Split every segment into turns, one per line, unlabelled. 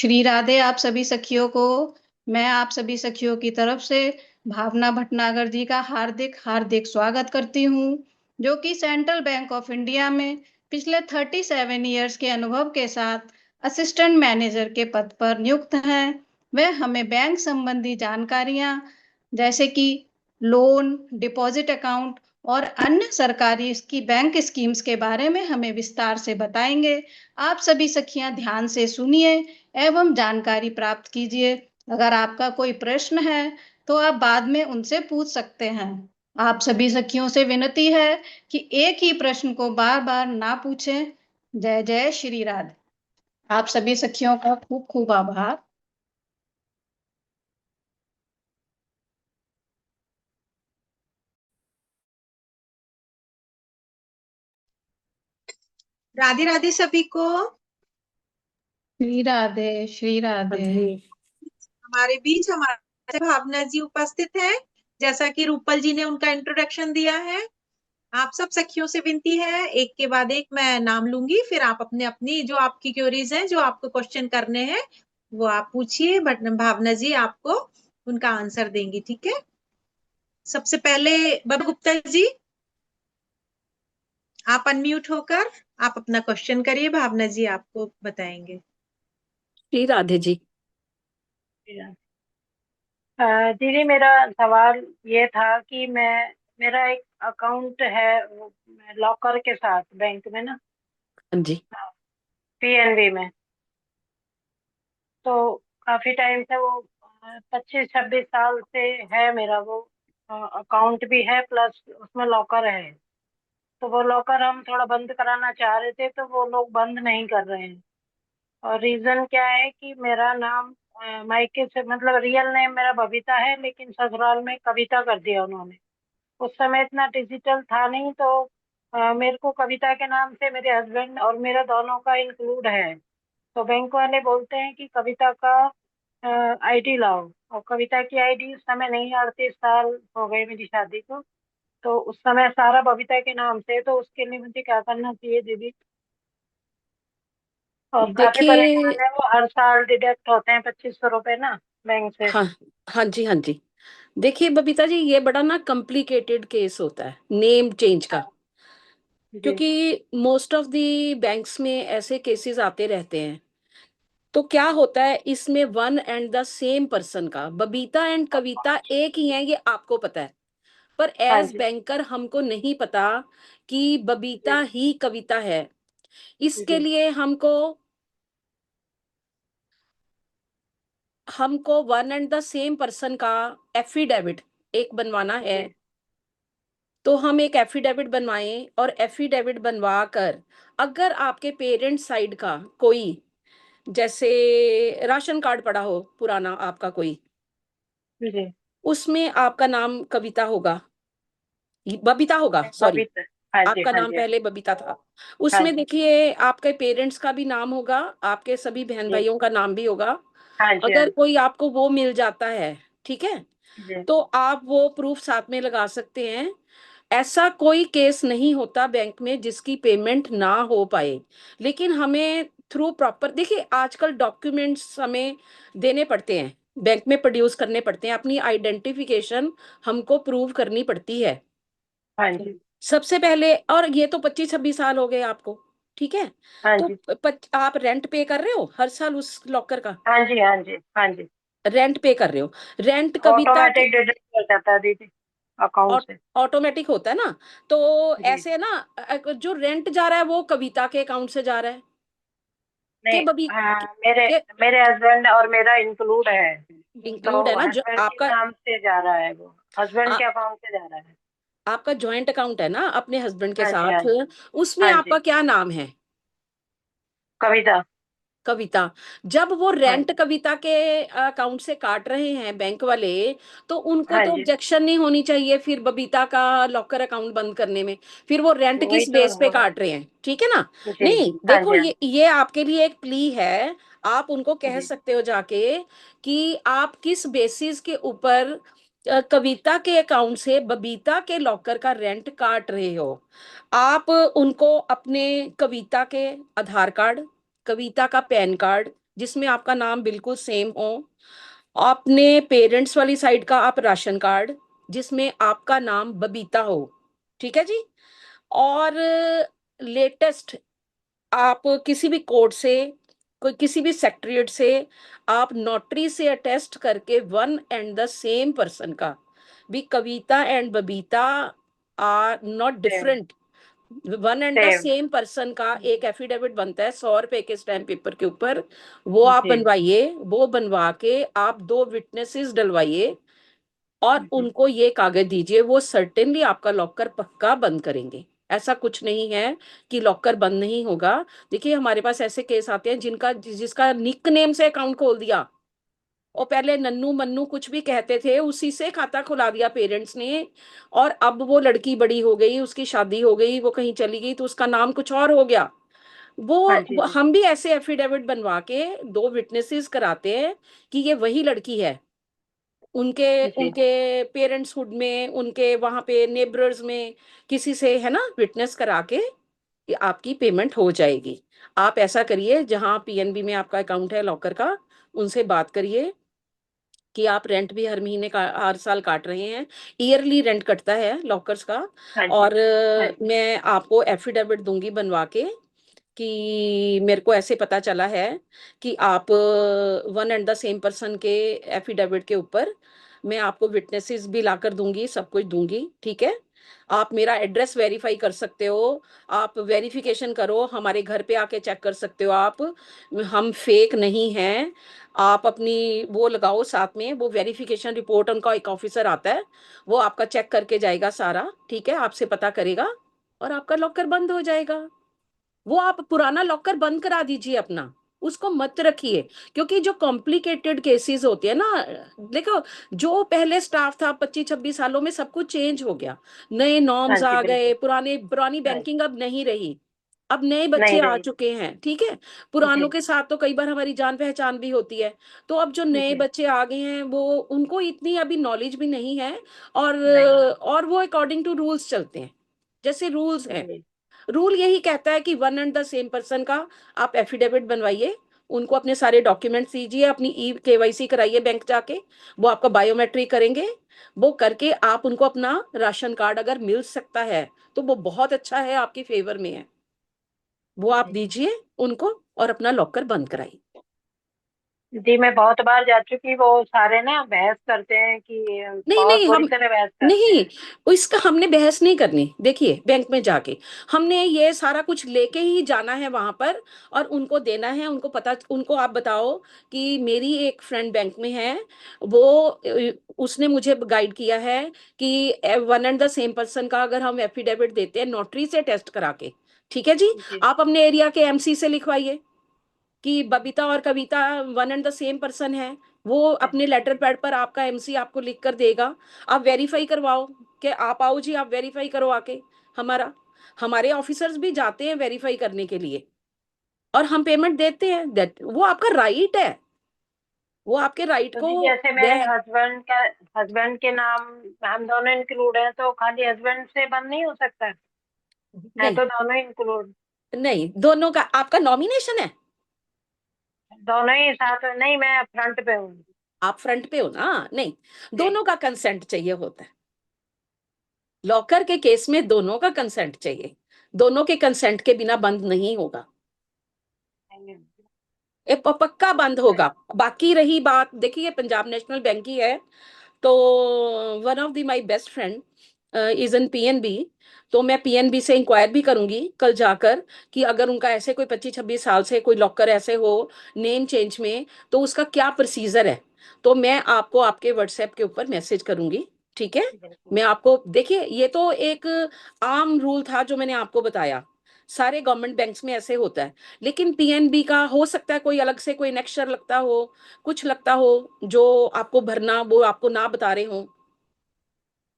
श्री राधे आप सभी सखियों को। मैं आप सभी सखियों की तरफ से भावना भटनागर जी का हार्दिक हार्दिक स्वागत करती हूँ, जो कि सेंट्रल बैंक ऑफ इंडिया में पिछले 37 इयर्स के अनुभव के साथ असिस्टेंट मैनेजर के पद पर नियुक्त हैं। वह हमें बैंक संबंधी जानकारियां जैसे कि लोन, डिपॉजिट अकाउंट और अन्य सरकारी इसकी बैंक स्कीम्स के बारे में हमें विस्तार से बताएंगे। आप सभी सखियां ध्यान से सुनिए एवं जानकारी प्राप्त कीजिए। अगर आपका कोई प्रश्न है तो आप बाद में उनसे पूछ सकते हैं। आप सभी सखियों से विनती है कि एक ही प्रश्न को बार बार ना पूछें। जय जय श्री राधे। आप सभी सखियों का खूब खूब आभार।
राधे राधे सभी को।
श्री राधे श्री
हाँ
राधे।
जी।
हमारे बीच हमारे भावना जी उपस्थित हैं। जैसा कि रूपल जी ने उनका इंट्रोडक्शन दिया है, आप सब सखियों से विनती है, एक के बाद एक मैं नाम लूंगी, फिर आप अपने अपनी जो आपकी क्वेरीज हैं, जो आपको क्वेश्चन करने हैं, वो आप पूछिए, बट भावना जी आपको उनका आंसर देंगी। ठीक है। सबसे पहले बबी गुप्ता जी, आप अनम्यूट होकर आप अपना क्वेश्चन करिए, भावना जी आपको बताएंगे।
श्री राधे जी।
दीदी, मेरा सवाल ये था कि मेरा एक अकाउंट है लॉकर के साथ बैंक में ना,
हाँ जी।
पीएनबी में। तो काफी टाइम से वो 25-26 साल से है मेरा वो अकाउंट भी है, प्लस उसमें लॉकर है। तो वो लॉकर हम थोड़ा बंद कराना चाह रहे थे, तो वो लोग बंद नहीं कर रहे हैं। और रीजन क्या है कि मेरा नाम मायके से, मतलब रियल नेम मेरा बबीता है, लेकिन ससुराल में कविता कर दिया उन्होंने। उस समय इतना डिजिटल था नहीं, तो मेरे को कविता के नाम से मेरे हस्बैंड और मेरा दोनों का इंक्लूड है। तो बैंक वाले बोलते हैं कि कविता का आईडी लाओ, और कविता की आईडी उस समय नहीं, 38 साल हो गए मेरी शादी को। तो उस समय सारा बबीता के नाम से, तो उसके लिए मुझे क्या करना चाहिए दीदी? और काफी
देखिए।
परेशान है वो, हर साल डिडक्ट होते हैं 2500 रुपए ना बैंक से।
हाँ हाँ जी, हाँ जी। देखिए बबीता जी, ये बड़ा ना कॉम्प्लिकेटेड केस होता है नेम चेंज का,
जी।
क्योंकि मोस्ट ऑफ दी बैंक्स में ऐसे केसेस आते रहते हैं। तो क्या होता है इसमें, one and the same person का, बबीता एंड कविता एक ही है, ये आपको पता है। पर
हाँ
एज
जी।
बैंकर हमको नहीं पता कि
जी।
बबीता ही कविता है। इसके
जी।
लिए हमको हमको one and the same person का एफिडेविट एक बनवाना है।
जी।
तो हम एक एफिडेविट बनवाएं, और एफिडेविट बनवा कर अगर आपके पेरेंट साइड का कोई, जैसे राशन कार्ड पड़ा हो पुराना आपका कोई,
जी।
उसमें आपका नाम कविता होगा, बबीता होगा, सॉरी।
बबीता। हाँ जी,
आपका
हाँ
नाम
जी।
पहले बबीता था।
हाँ
उसमें
जी।
देखिए आपके पेरेंट्स का भी नाम होगा, आपके सभी बहन
जी।
भाइयों का नाम भी होगा।
हाँ जी। हाँ
अगर कोई आपको वो मिल जाता है, ठीक है,
जी।
तो आप वो प्रूफ साथ में लगा सकते हैं। ऐसा कोई केस नहीं होता बैंक में जिसकी पेमेंट ना हो पाए। लेकिन हमें थ्रू प्रॉपर, देखिए आजकल डॉक्यूमेंट्स हमें देने पड़ते हैं, बैंक में प्रोड्यूस करने पड़ते हैं, अपनी आइडेंटिफिकेशन हमको प्रूव करनी पड़ती है
हाँ जी।
सबसे पहले। और ये तो 25-26 साल हो गए आपको, ठीक है।
हाँ
तो
जी।
आप रेंट पे कर रहे हो हर साल उस लॉकर का,
हाँ जी। हाँ जी। हाँ जी।
रेंट पे कर रहे हो, रेंट कविता के
ऑटोमेटिक डिडक्ट हो जाता है दीदी अकाउंट से।
ऑटोमेटिक होता है ना। तो
जी।
ऐसे ना, जो रेंट जा रहा है वो कविता के अकाउंट से जा रहा है के
नहीं,
बबी
हाँ, मेरे
के
मेरे हस्बैंड और मेरा इंक्लूड है।
इंक्लूड है
तो
ना, जो
हस्बैंड के
आपका
नाम से जा रहा है, वो हस्बैंड
आ,
के अकाउंट से जा रहा है।
आपका जॉइंट अकाउंट है ना अपने हस्बैंड के
हाँ जी। हाँ
साथ।
जी।
उसमें
हाँ
आपका
जी।
क्या नाम है?
कविता।
कविता। जब वो
हाँ
रेंट
जी।
कविता के अकाउंट से काट रहे हैं बैंक वाले, तो उनको
हाँ
तो
जी।
ऑब्जेक्शन नहीं होनी चाहिए फिर बबीता का लॉकर अकाउंट बंद करने में। फिर वो रेंट
वही
किस
तो
बेस पे
हो रहा
काट रहे हैं, ठीक है ना।
है। जी।
नहीं
हाँ
देखो,
जी। हाँ
ये आपके लिए एक प्ली है। आप उनको कह
जी।
सकते हो जाके कि आप किस बेसिस के ऊपर कविता के अकाउंट से बबीता के लॉकर का रेंट काट रहे हो। आप उनको अपने कविता के आधार कार्ड, कविता का पैन कार्ड, जिसमें आपका नाम बिल्कुल सेम हो। अपने पेरेंट्स वाली साइड का आप राशन कार्ड जिसमें आपका नाम बबीता हो, ठीक है जी। और लेटेस्ट आप किसी भी कोर्ट से, कोई किसी भी सेक्रेटरीट से आप नोटरी से अटेस्ट करके one and the same person का भी, Kavita and Babita are not
same
different, one and the
same.
Same person का एक एफिडेविट बनता है 100 रुपए के स्टैम्प पेपर के ऊपर। वो आप
जी।
बनवाइए, वो बनवा के आप 2 विटनेसेस डलवाइए और उनको ये कागज दीजिए, वो सर्टेनली आपका लॉकर पक्का बंद करेंगे। ऐसा कुछ नहीं है कि लॉकर बंद नहीं होगा। देखिए हमारे पास ऐसे केस आते हैं जिसका निक नेम से अकाउंट खोल दिया, और पहले नन्नू मन्नू कुछ भी कहते थे, उसी से खाता खुला दिया पेरेंट्स ने, और अब वो लड़की बड़ी हो गई, उसकी शादी हो गई, वो कहीं चली गई तो उसका नाम कुछ और हो गया।
हाँ जी जी
हम भी ऐसे एफिडेविट बनवा के 2 विटनेसेस कराते हैं कि ये वही लड़की है। उनके
जी।
उनके पेरेंट्सहुड में, उनके वहां पे नेबर्स में किसी से, है ना, विटनेस करा के कि आपकी पेमेंट हो जाएगी। आप ऐसा करिए, जहां पीएनबी में आपका अकाउंट है लॉकर का, उनसे बात करिए कि आप रेंट भी हर महीने का, हर साल काट रहे हैं। ईयरली रेंट कटता है लॉकर्स का।
हाँ जी।
और
हाँ जी।
मैं आपको एफिडेविट दूंगी बनवा के कि मेरे को ऐसे पता चला है कि आप one and the same person के एफिडेविट के ऊपर मैं आपको विटनेसेस भी लाकर दूंगी, सब कुछ दूंगी, ठीक है। आप मेरा एड्रेस वेरीफाई कर सकते हो, आप वेरिफिकेशन करो, हमारे घर पे आके चेक कर सकते हो आप, हम फेक नहीं हैं। आप अपनी वो लगाओ साथ में, वो वेरिफिकेशन रिपोर्ट, उनका एक ऑफिसर आता है, वो आपका चेक करके जाएगा सारा, ठीक है, आपसे पता करेगा और आपका लॉकर बंद हो जाएगा। वो आप पुराना लॉकर बंद करा दीजिए अपना, उसको मत रखिए। क्योंकि जो कॉम्प्लिकेटेड केसेस होते हैं ना, देखो, जो पहले स्टाफ था 25-26 सालों में सब कुछ चेंज हो गया, नए
हाँ
नॉर्म्स
जी
आ
बिल्कुल।
गए, पुरानी
राइट।
बैंकिंग अब नहीं रही, अब नए बच्चे
नहीं
आ
रही।
चुके हैं, ठीक है। पुरानों
जी
के साथ तो कई बार हमारी जान पहचान भी होती है। तो अब जो नए
जी।
बच्चे आ गए हैं, वो, उनको इतनी अभी नॉलेज भी नहीं है। और
नहीं।
वो अकॉर्डिंग टू रूल्स चलते हैं, जैसे रूल्स हैं।
जी
रूल यही कहता है कि one and the same person का आप एफिडेविट बनवाइए, उनको अपने सारे डॉक्यूमेंट्स दीजिए, अपनी ई केवाईसी कराइए बैंक जाके, वो आपका बायोमेट्रिक करेंगे। वो करके आप उनको अपना राशन कार्ड अगर मिल सकता है तो वो बहुत अच्छा है, आपके फेवर में है, वो आप
जी।
दीजिए उनको और अपना लॉकर बंद कराइए।
जी मैं बहुत बार जा चुकी, वो सारे ना बहस करते हैं कि
नहीं
बहुत
नहीं,
बुरी
हम
तरह बहस करते
नहीं,
हैं।
इसका हमने बहस नहीं करनी। देखिए बैंक में जाके हमने ये सारा कुछ लेके ही जाना है वहां पर, और उनको देना है, उनको पता, उनको आप बताओ कि मेरी एक फ्रेंड बैंक में है, वो उसने मुझे गाइड किया है कि one and the same person का अगर हम एफिडेविट देते हैं नोटरी से टेस्ट करा के, ठीक है जी,
जी।
आप अपने एरिया के एमसी से लिखवाइए कि बबीता और Kavita one and the same person है। वो अपने लेटर पैड पर आपका एमसी आपको लिख कर देगा। आप वेरीफाई करवाओ कि आप आओ जी, आप वेरीफाई करो आके हमारा, हमारे ऑफिसर्स भी जाते हैं वेरीफाई करने के लिए, और हम पेमेंट देते हैं, दैट वो आपका राइट है, वो आपके राइट
तो
को
जी जैसे मेरे
दे।
हस्बैंड के नाम, हम दोनों इंक्लूड हैं, तो खाली हस्बैंड से बंद नहीं हो सकता? है
नहीं
तो दोनों इंक्लूड।
नहीं, दोनों का आपका नॉमिनेशन है,
दोनों ही साथ नहीं, मैं फ्रंट पे हूँ।
आप फ्रंट पे हो ना, नहीं,
जी।
दोनों का कंसेंट चाहिए होता है। लॉकर के केस में दोनों का कंसेंट चाहिए, दोनों के कंसेंट के बिना बंद नहीं होगा, ये पक्का बंद होगा। बाकी रही बात, देखिए पंजाब नेशनल बैंक की है, तो one of the my best friend is in PNB, तो मैं पीएनबी से इंक्वायर भी करूंगी कल जाकर कि अगर उनका ऐसे कोई 25-26 साल से कोई लॉकर ऐसे हो नेम चेंज में, तो उसका क्या प्रोसीजर है। तो मैं आपको आपके व्हाट्सएप के ऊपर मैसेज करूंगी, ठीक है।
बिल्कुल।
मैं आपको, देखिए ये तो एक आम रूल था जो मैंने आपको बताया, सारे गवर्नमेंट बैंक्स में ऐसे होता है। लेकिन पीएनबी का हो सकता है कोई अलग से कोई नेक्स्चर लगता हो, कुछ लगता हो जो आपको भरना वो आपको ना बता रहे हो,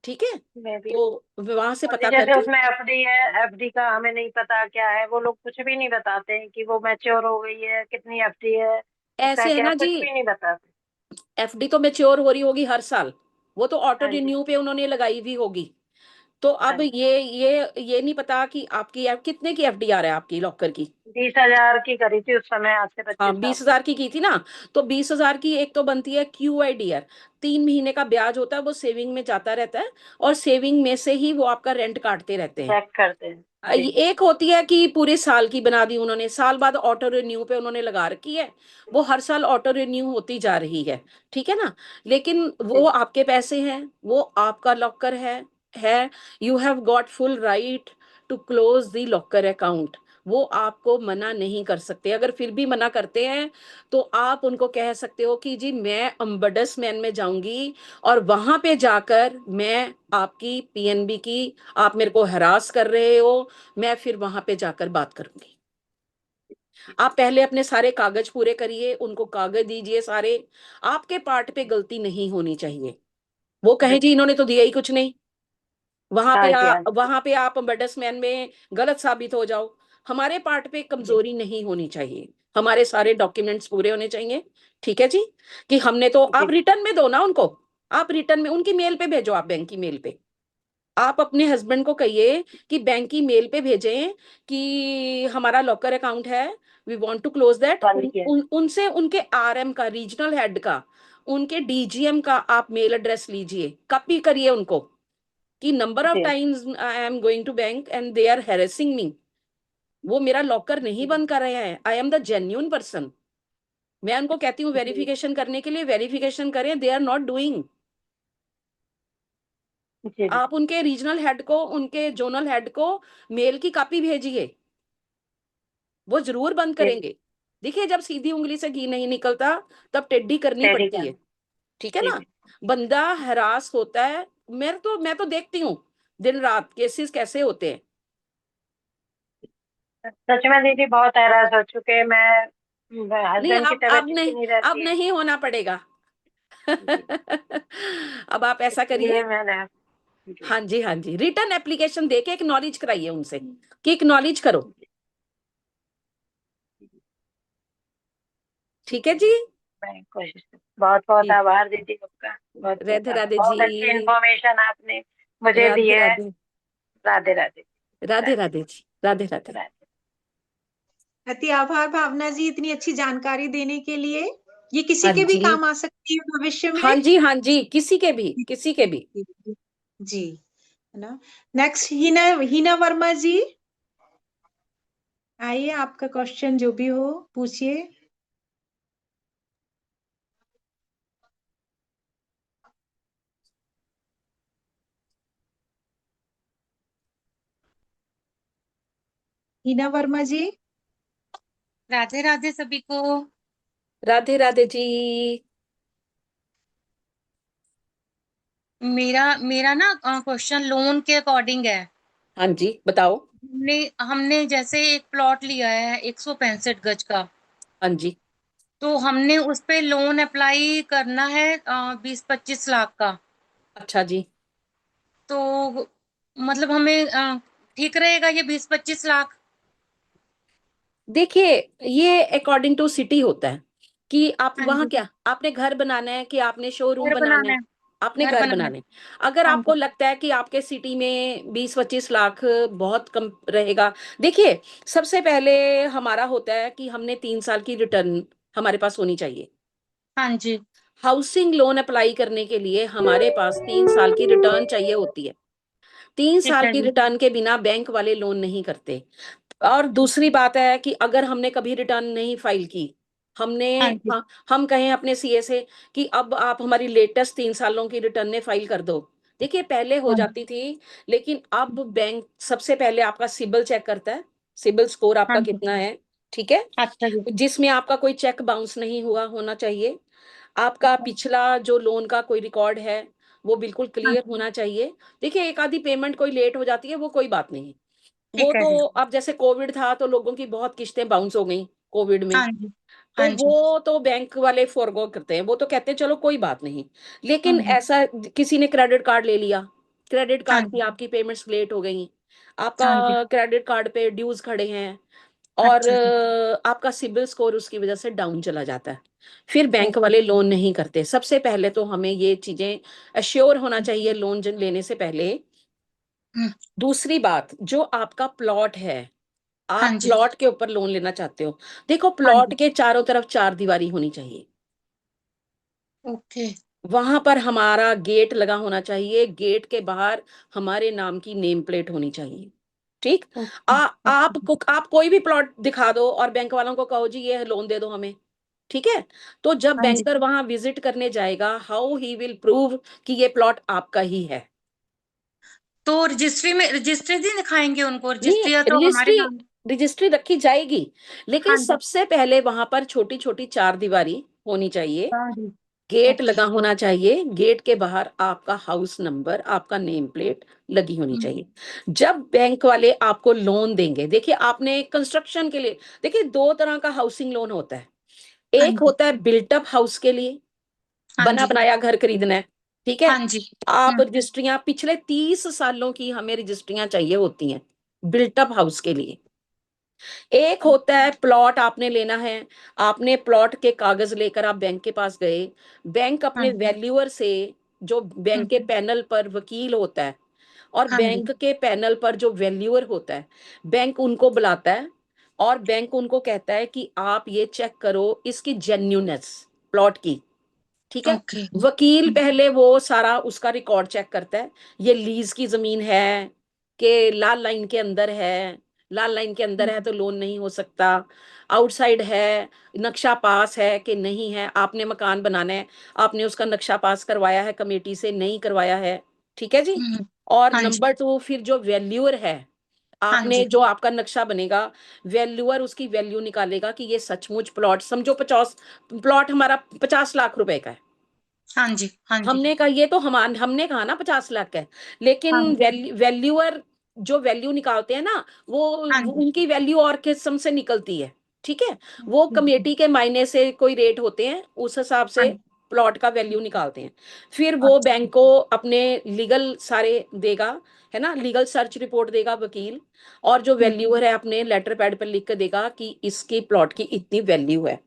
ठीक है।
मैं भी।
तो वहां से
और जी
पता
जैसे
करके,
उसमें एफडी है, एफडी का हमें नहीं पता क्या है, वो लोग कुछ भी नहीं बताते हैं कि वो मैच्योर हो गई है, कितनी एफडी है, उसका
ऐसे है
क्या,
ना जी,
कुछ भी नहीं बताते।
एफडी तो मैच्योर हो रही होगी हर साल, वो तो ऑटो
हाँ जी।
रिन्यू पे उन्होंने लगाई हुई होगी, तो अब ये नहीं पता कि आपकी कितने की एफडीआर है आपकी लॉकर की?
20,000 की करी थी उस समय, आज से
हाँ
25 साल
20,000 की थी ना। तो 20,000 की एक तो बनती है QIDR, 3 महीने का ब्याज होता है, वो सेविंग में जाता रहता है, और सेविंग में से ही वो आपका रेंट काटते रहते हैं।
चेक करते हैं जी।
एक होती है कि पूरे साल की बना दी उन्होंने, साल बाद ऑटो रिन्यू पे उन्होंने लगा रखी है, वो हर साल ऑटो रिन्यू होती जा रही है, ठीक है ना। लेकिन वो
जी
आपके पैसे हैं, वो आपका लॉकर है। You have got full right to close the locker account. वो आपको मना नहीं कर सकते। अगर फिर भी मना करते हैं तो आप उनको कह सकते हो कि जी मैं अम्बडसमैन में जाऊंगी, और वहां पे जाकर मैं आपकी PNB की, आप मेरे को हरास कर रहे हो, मैं फिर वहां पे जाकर बात करूंगी। आप पहले अपने सारे कागज पूरे करिए, उनको कागज दीजिए सारे। आपके पार्ट पे गलती नहीं होनी चाहिए। वो कहें जी
बिल्कुल।
इन्होंने तो दिया ही कुछ नहीं,
हाँ जी हाँ जी।
वहां पे आप बैट्समैन में गलत साबित हो जाओ। हमारे पार्ट पे
जी
कमजोरी नहीं होनी चाहिए, हमारे सारे डॉक्यूमेंट्स पूरे होने चाहिए, ठीक है जी। कि हमने तो, आप
जी
रिटर्न में दो ना उनको, आप रिटर्न में उनकी मेल पे भेजो, आप बैंक की मेल पे। आप अपने हस्बैंड को कहिए कि बैंक की मेल पे भेजें कि हमारा लॉकर अकाउंट है, we want to close that.
बंद किया।
उनसे उनके RM का, रीजनल हेड का, उनके DGM का आप मेल एड्रेस लीजिए, कॉपी करिए उनको कि नंबर ऑफ
जी
times I am going to bank and they are harassing me. वो मेरा लॉकर नहीं
जी
बंद कर रहे हैं, I am the genuine person. मैं उनको कहती हूँ
जी
वेरिफिकेशन करने के लिए, वेरिफिकेशन करें, दे आर नॉट डूइंग।
जी जी
आप उनके रीजनल हेड को, उनके जोनल हेड को मेल की कॉपी भेजिए, वो जरूर बंद
जी
करेंगे। देखिए जब सीधी उंगली से घी नहीं निकलता तब टेढ़ी करनी
टेढ़ी
पड़ती है,
करना।
ठीक है
जी
ना।
जी।
बंदा हरास होता है। मैं तो देखती हूँ दिन रात केसेस कैसे होते हैं।
सच में दीदी बहुत हैरास हो चुके हैं मैं।
नहीं,
हस्बैंड की तबीयत ठीक नहीं
अब
रहती है।
नहीं होना पड़ेगा।
जी
अब आप ऐसा करिए।
इसलिए मैंने। जी
हाँ जी, हाँ जी, रिटर्न एप्लीकेशन देके एक्नॉलेज कराइए उनसे कि एक्नॉलेज करो, ठीक है जी।
मैं कोशिश बहुत बहुत
जी,
आभार दीदी आपका। बहुत बहुत
राधे
आभार,
राधे जी।
बहुत अच्छी इंफॉर्मेशन आपने मुझे दी
राधे
है।
राधे।
राधे राधे।
राधे
राधे
राधे जी, राधे राधे।
राधे।
अति आभार भावना जी, इतनी अच्छी जानकारी देने के लिए। ये किसी
हाँ
के भी
जी,
काम आ सकती है भविष्य में।
हाँ जी, हाँ जी, किसी के भी, किसी के भी।
जी, है ना। नेक्स्ट हिना, हिना वर्मा जी, आइए आपका क्वेश्चन जो भी हो पूछिए। हिना वर्मा जी।
राधे राधे सभी को।
राधे राधे जी।
मेरा मेरा ना क्वेश्चन लोन के अकॉर्डिंग है।
हाँ जी, बताओ।
हमने हमने जैसे एक प्लॉट लिया है 165 गज का।
हाँ जी।
तो हमने उस पे लोन अप्लाई करना है 20-25 लाख का।
अच्छा जी।
तो मतलब हमें ठीक रहेगा ये 20-25 लाख?
देखिए, ये अकॉर्डिंग टू सिटी होता है कि आप
हाँ
वहां
जी।
क्या, आपने घर बनाना है कि आपने शोरूम
घर
बनाना
बनाना
है।
है।
आपने
घर
घर
बनाना है।
बनाने, अगर
हाँ
आपको
जी।
लगता है कि आपके सिटी में 20-25 लाख बहुत कम रहेगा, देखिए सबसे पहले हमारा होता है कि हमने 3 साल की रिटर्न हमारे पास होनी चाहिए।
हाँ जी।
हाउसिंग लोन अप्लाई करने के लिए हमारे पास 3 साल की रिटर्न चाहिए होती है। तीन
ठीक
साल
है
की
जी।
रिटर्न के बिना बैंक वाले लोन नहीं करते। और दूसरी बात है कि अगर हमने कभी रिटर्न नहीं फाइल की, हमने,
हाँ जी।
हम कहें अपने CA से कि अब आप हमारी लेटेस्ट 3 सालों की रिटर्न ने फाइल कर दो। देखिए पहले हो
हाँ जी।
जाती थी, लेकिन अब बैंक सबसे पहले आपका सिबिल चेक करता है, सिबिल स्कोर
हाँ
आपका
जी।
कितना है, ठीक है।
अच्छा जी।
जिसमें आपका कोई चेक बाउंस नहीं हुआ होना चाहिए, आपका पिछला जो लोन का कोई रिकॉर्ड है वो बिल्कुल
हाँ
क्लियर होना चाहिए। देखिए एक आधी पेमेंट कोई लेट हो जाती है, वो कोई बात नहीं। वो
ठीक है
तो
जी।
अब जैसे कोविड था तो लोगों की बहुत किस्तें बाउंस हो गई कोविड में,
हाँ जी।
तो
हाँ जी।
वो तो बैंक वाले फॉरगो करते हैं, वो तो कहते हैं चलो कोई बात नहीं।
हाँ
लेकिन
जी।
ऐसा, किसी ने क्रेडिट कार्ड ले लिया, क्रेडिट
हाँ
कार्ड की
जी।
आपकी पेमेंट्स लेट हो गई, आपका
हाँ जी।
क्रेडिट कार्ड पे ड्यूज खड़े हैं, और
अच्छा जी।
आपका सिबिल स्कोर उसकी वजह से डाउन चला जाता है, फिर बैंक
ओके।
वाले लोन नहीं करते। सबसे पहले तो हमें ये चीजें अश्योर होना चाहिए लोन लेने से पहले दूसरी बात, जो आपका प्लॉट है,
हाँ
आप
जी।
प्लॉट के ऊपर लोन लेना चाहते हो, देखो
हाँ
प्लॉट
जी।
के चारों तरफ 4 दीवारी होनी चाहिए,
ओके।
वहां पर हमारा गेट लगा होना चाहिए, गेट के बाहर हमारे नाम की नेम प्लेट होनी चाहिए। ठीक।
ओके। ओके।
आप कोई भी प्लॉट दिखा दो और बैंक वालों को कहो जी ये लोन दे दो हमें, ठीक है, तो जब
हाँ जी।
बैंकर वहां विजिट करने जाएगा, हाउ ही विल प्रूव कि ये प्लॉट आपका ही है?
तो रजिस्ट्री नहीं दिखाएंगे उनको?
नहीं,
रजिस्ट्री या तो हमारे
रजिस्ट्री
नाम।
रजिस्ट्री रखी जाएगी, लेकिन
हाँ जी।
सबसे पहले वहां पर छोटी छोटी 4 दीवारी होनी चाहिए,
हाँ जी।
Gate
okay.
लगा होना चाहिए, गेट के बाहर आपका हाउस नंबर, आपका नेम प्लेट लगी होनी चाहिए। जब बैंक वाले आपको लोन देंगे, देखिए आपने कंस्ट्रक्शन के लिए, देखिए 2 तरह का हाउसिंग लोन होता है।
हाँ
एक
जी।
होता है बिल्ट अप हाउस के लिए,
हाँ
बना
जी।
बनाया घर खरीदना है, ठीक है,
हाँ जी।
आप रजिस्ट्रियां पिछले 30 सालों की हमें रजिस्ट्रियां चाहिए होती हैं बिल्ट अप हाउस के लिए। एक होता है प्लॉट आपने लेना है, आपने प्लॉट के कागज लेकर आप बैंक के पास गए, बैंक
हाँ
अपने
जी।
वैल्यूअर से, जो बैंक के पैनल पर वकील होता है और
हाँ जी।
बैंक के पैनल पर जो वैल्यूअर होता है, बैंक उनको बुलाता है और बैंक उनको कहता है कि आप ये चेक करो इसकी जेन्युइननेस प्लॉट की, ठीक है।
ओके।
वकील पहले वो सारा उसका रिकॉर्ड चेक करता है, ये लीज की जमीन है कि लाल लाइन के अंदर है, लाल लाइन के अंदर है तो लोन नहीं हो सकता, आउटसाइड है, नक्शा पास है कि नहीं है, आपने मकान बनाना है, आपने उसका नक्शा पास करवाया है कमेटी से, नहीं करवाया है, ठीक है जी। और
हाँ जी।
नंबर 2, फिर जो वैल्यूअर है,
हाँ
आपने
जी।
जो आपका नक्शा बनेगा, वैल्यूअर उसकी वैल्यू निकालेगा कि ये सचमुच प्लॉट, समझो 50 प्लॉट हमारा 50 लाख रुपए का है,
हाँ जी। हाँ जी।
हमने कहा ये तो हमने कहा ना 50 लाख का है, लेकिन
हाँ जी।
वैल्यूअर जो वैल्यू निकालते हैं ना,
हाँ
वो
जी।
उनकी वैल्यू और किस्म से निकलती है, ठीक है, वो कमेटी के मायने से कोई रेट होते हैं, उस हिसाब
हाँ
से
जी।
प्लॉट का वैल्यू निकालते हैं। फिर वो
अच्छा।
बैंक को अपने लीगल सारे देगा, है ना, लीगल सर्च रिपोर्ट देगा वकील, और जो वैल्यूअर है अपने लेटर पैड पर लिख के देगा कि इसकी प्लॉट की इतनी वैल्यू है।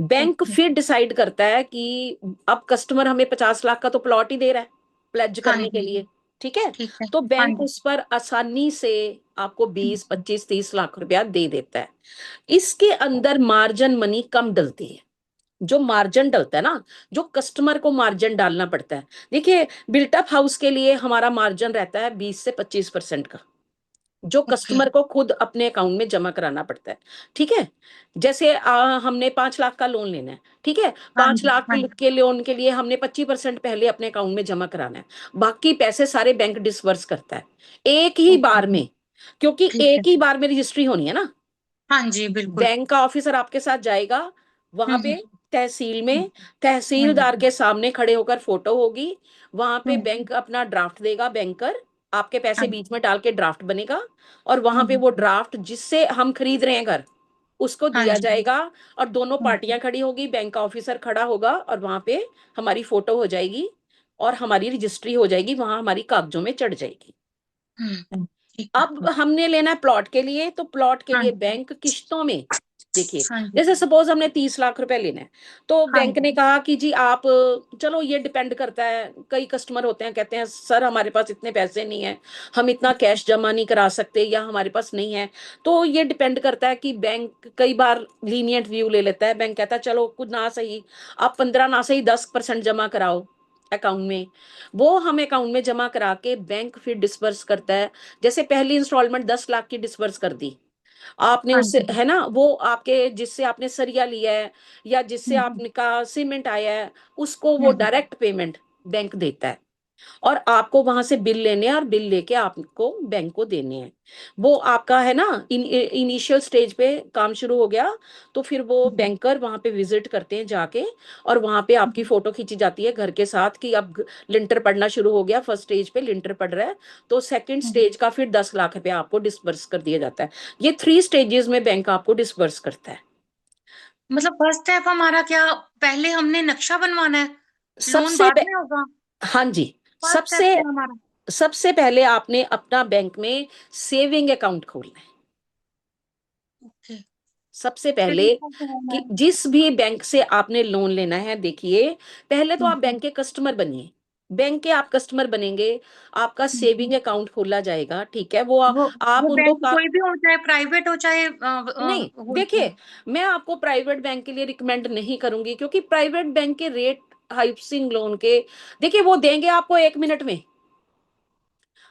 Bank
okay.
फिर डिसाइड करता है कि अब कस्टमर हमें 50 लाख का तो प्लॉट ही दे रहा है प्लेज
हाँ
करने के
जी।
लिए, ठीक है,
ठीक है।
तो
हाँ
बैंक
जी।
उस पर आसानी से आपको 20, 25, 30 लाख रुपया दे देता है। इसके अंदर मार्जिन मनी कम डलती है, जो मार्जिन डलता है ना, जो कस्टमर को मार्जिन डालना पड़ता है, देखिए बिल्टअप हाउस के लिए हमारा मार्जिन रहता है 20 से 25% का, जो
ओके।
कस्टमर को खुद अपने अकाउंट में जमा कराना पड़ता है, ठीक है। जैसे हमने 5 लाख का लोन लेना है, ठीक है,
हाँ
पांच
जी।
लाख
हाँ जी।
के लोन के लिए हमने 25% पहले अपने अकाउंट में जमा कराना है, बाकी पैसे सारे बैंक डिसवर्स करता है एक ही
ओके।
बार में, क्योंकि
ठीक है।
एक ही बार में रजिस्ट्री होनी है ना।
हाँ जी, बिल्कुल।
बैंक का ऑफिसर आपके साथ जाएगा वहां पे,
हम्म।
तहसील
हम्म।
में,
हाँ जी।
तहसीलदार के सामने खड़े होकर फोटो होगी, वहां पे
हम्म।
बैंक अपना ड्राफ्ट देगा, बैंकर आपके
हाँ
पैसे
जी।
बीच में डाल के ड्राफ्ट बनेगा, और वहां पे
हम्म।
वो ड्राफ्ट जिससे हम खरीद रहे हैं घर, उसको
हाँ
दिया
जी।
जाएगा, और दोनों
हम्म।
पार्टियां खड़ी होगी, बैंक का ऑफिसर खड़ा होगा और वहां पे हमारी फोटो हो जाएगी और हमारी रजिस्ट्री हो जाएगी, वहां हमारी कागजों में चढ़ जाएगी।
ठीक है।
अब हमने लेना है प्लॉट के लिए, तो प्लॉट के
हाँ
लिए
जी।
बैंक किश्तों में, देखिए
हाँ जी।
जैसे सपोज हमने 30 लाख रुपए लेना है, तो
हाँ
बैंक
जी।
ने कहा कि जी आप, चलो ये डिपेंड करता है, कई कस्टमर होते हैं कहते हैं सर हमारे पास इतने पैसे नहीं है, हम इतना कैश जमा नहीं करा सकते, या हमारे पास नहीं है, तो ये डिपेंड करता है कि बैंक कई बार लीनियंट व्यू ले लेता है, बैंक कहता है चलो कुछ ना सही, आप 15 ना सही 10% जमा कराओ अकाउंट में, वो हम अकाउंट में जमा करा के बैंक फिर डिस्पर्स करता है। जैसे पहली इंस्टॉलमेंट 10 लाख की डिस्पर्स कर दी आपने,
हाँ
उससे
जी।
है ना, वो आपके जिससे आपने सरिया लिया है या जिससे
हम्म।
आपका सीमेंट आया है, उसको वो
हम्म।
डायरेक्ट पेमेंट बैंक देता है, और आपको वहां से बिल लेने हैं और बिल लेके आपको बैंक को देने हैं। वो आपका है ना, इनिशियल स्टेज पे काम शुरू हो गया, तो फिर वो बैंकर वहां पे विजिट करते हैं जाके, और वहां पे आपकी फोटो खींची जाती है घर के साथ कि अब लिंटर पड़ना शुरू हो गया, फर्स्ट स्टेज पे लिंटर पड़ रहा है, तो सेकंड
हम्म।
स्टेज का फिर 10 लाख रुपया आपको डिस्बर्स कर दिया जाता है। ये 3 स्टेजेस में बैंक आपको डिस्बर्स करता है।
मतलब फर्स्ट स्टेप हमारा क्या? पहले हमने नक्शा बनवाना है, लोन
सबसे
बाद में होगा?
हाँ जी,
फर्स्ट स्टेप
सबसे
क्या हमारा?
सबसे पहले आपने अपना बैंक में सेविंग अकाउंट खोलना है,
ओके।
सबसे
फिर
पहले,
दूसरा क्या होना
कि
है?
जिस भी बैंक से आपने लोन लेना है, देखिए पहले तो आप
हम्म।
बैंक के कस्टमर बनिए, बैंक के आप कस्टमर बनेंगे, आपका सेविंग अकाउंट खोला जाएगा, ठीक है, वो आप
वो
उनको
बैंक कोई भी हो, चाहे प्राइवेट हो चाहे
नहीं, देखिए मैं आपको प्राइवेट बैंक के लिए रिकमेंड नहीं करूंगी, क्योंकि प्राइवेट बैंक के रेट हाउसिंग लोन के, देखिए वो देंगे आपको 1 मिनट में।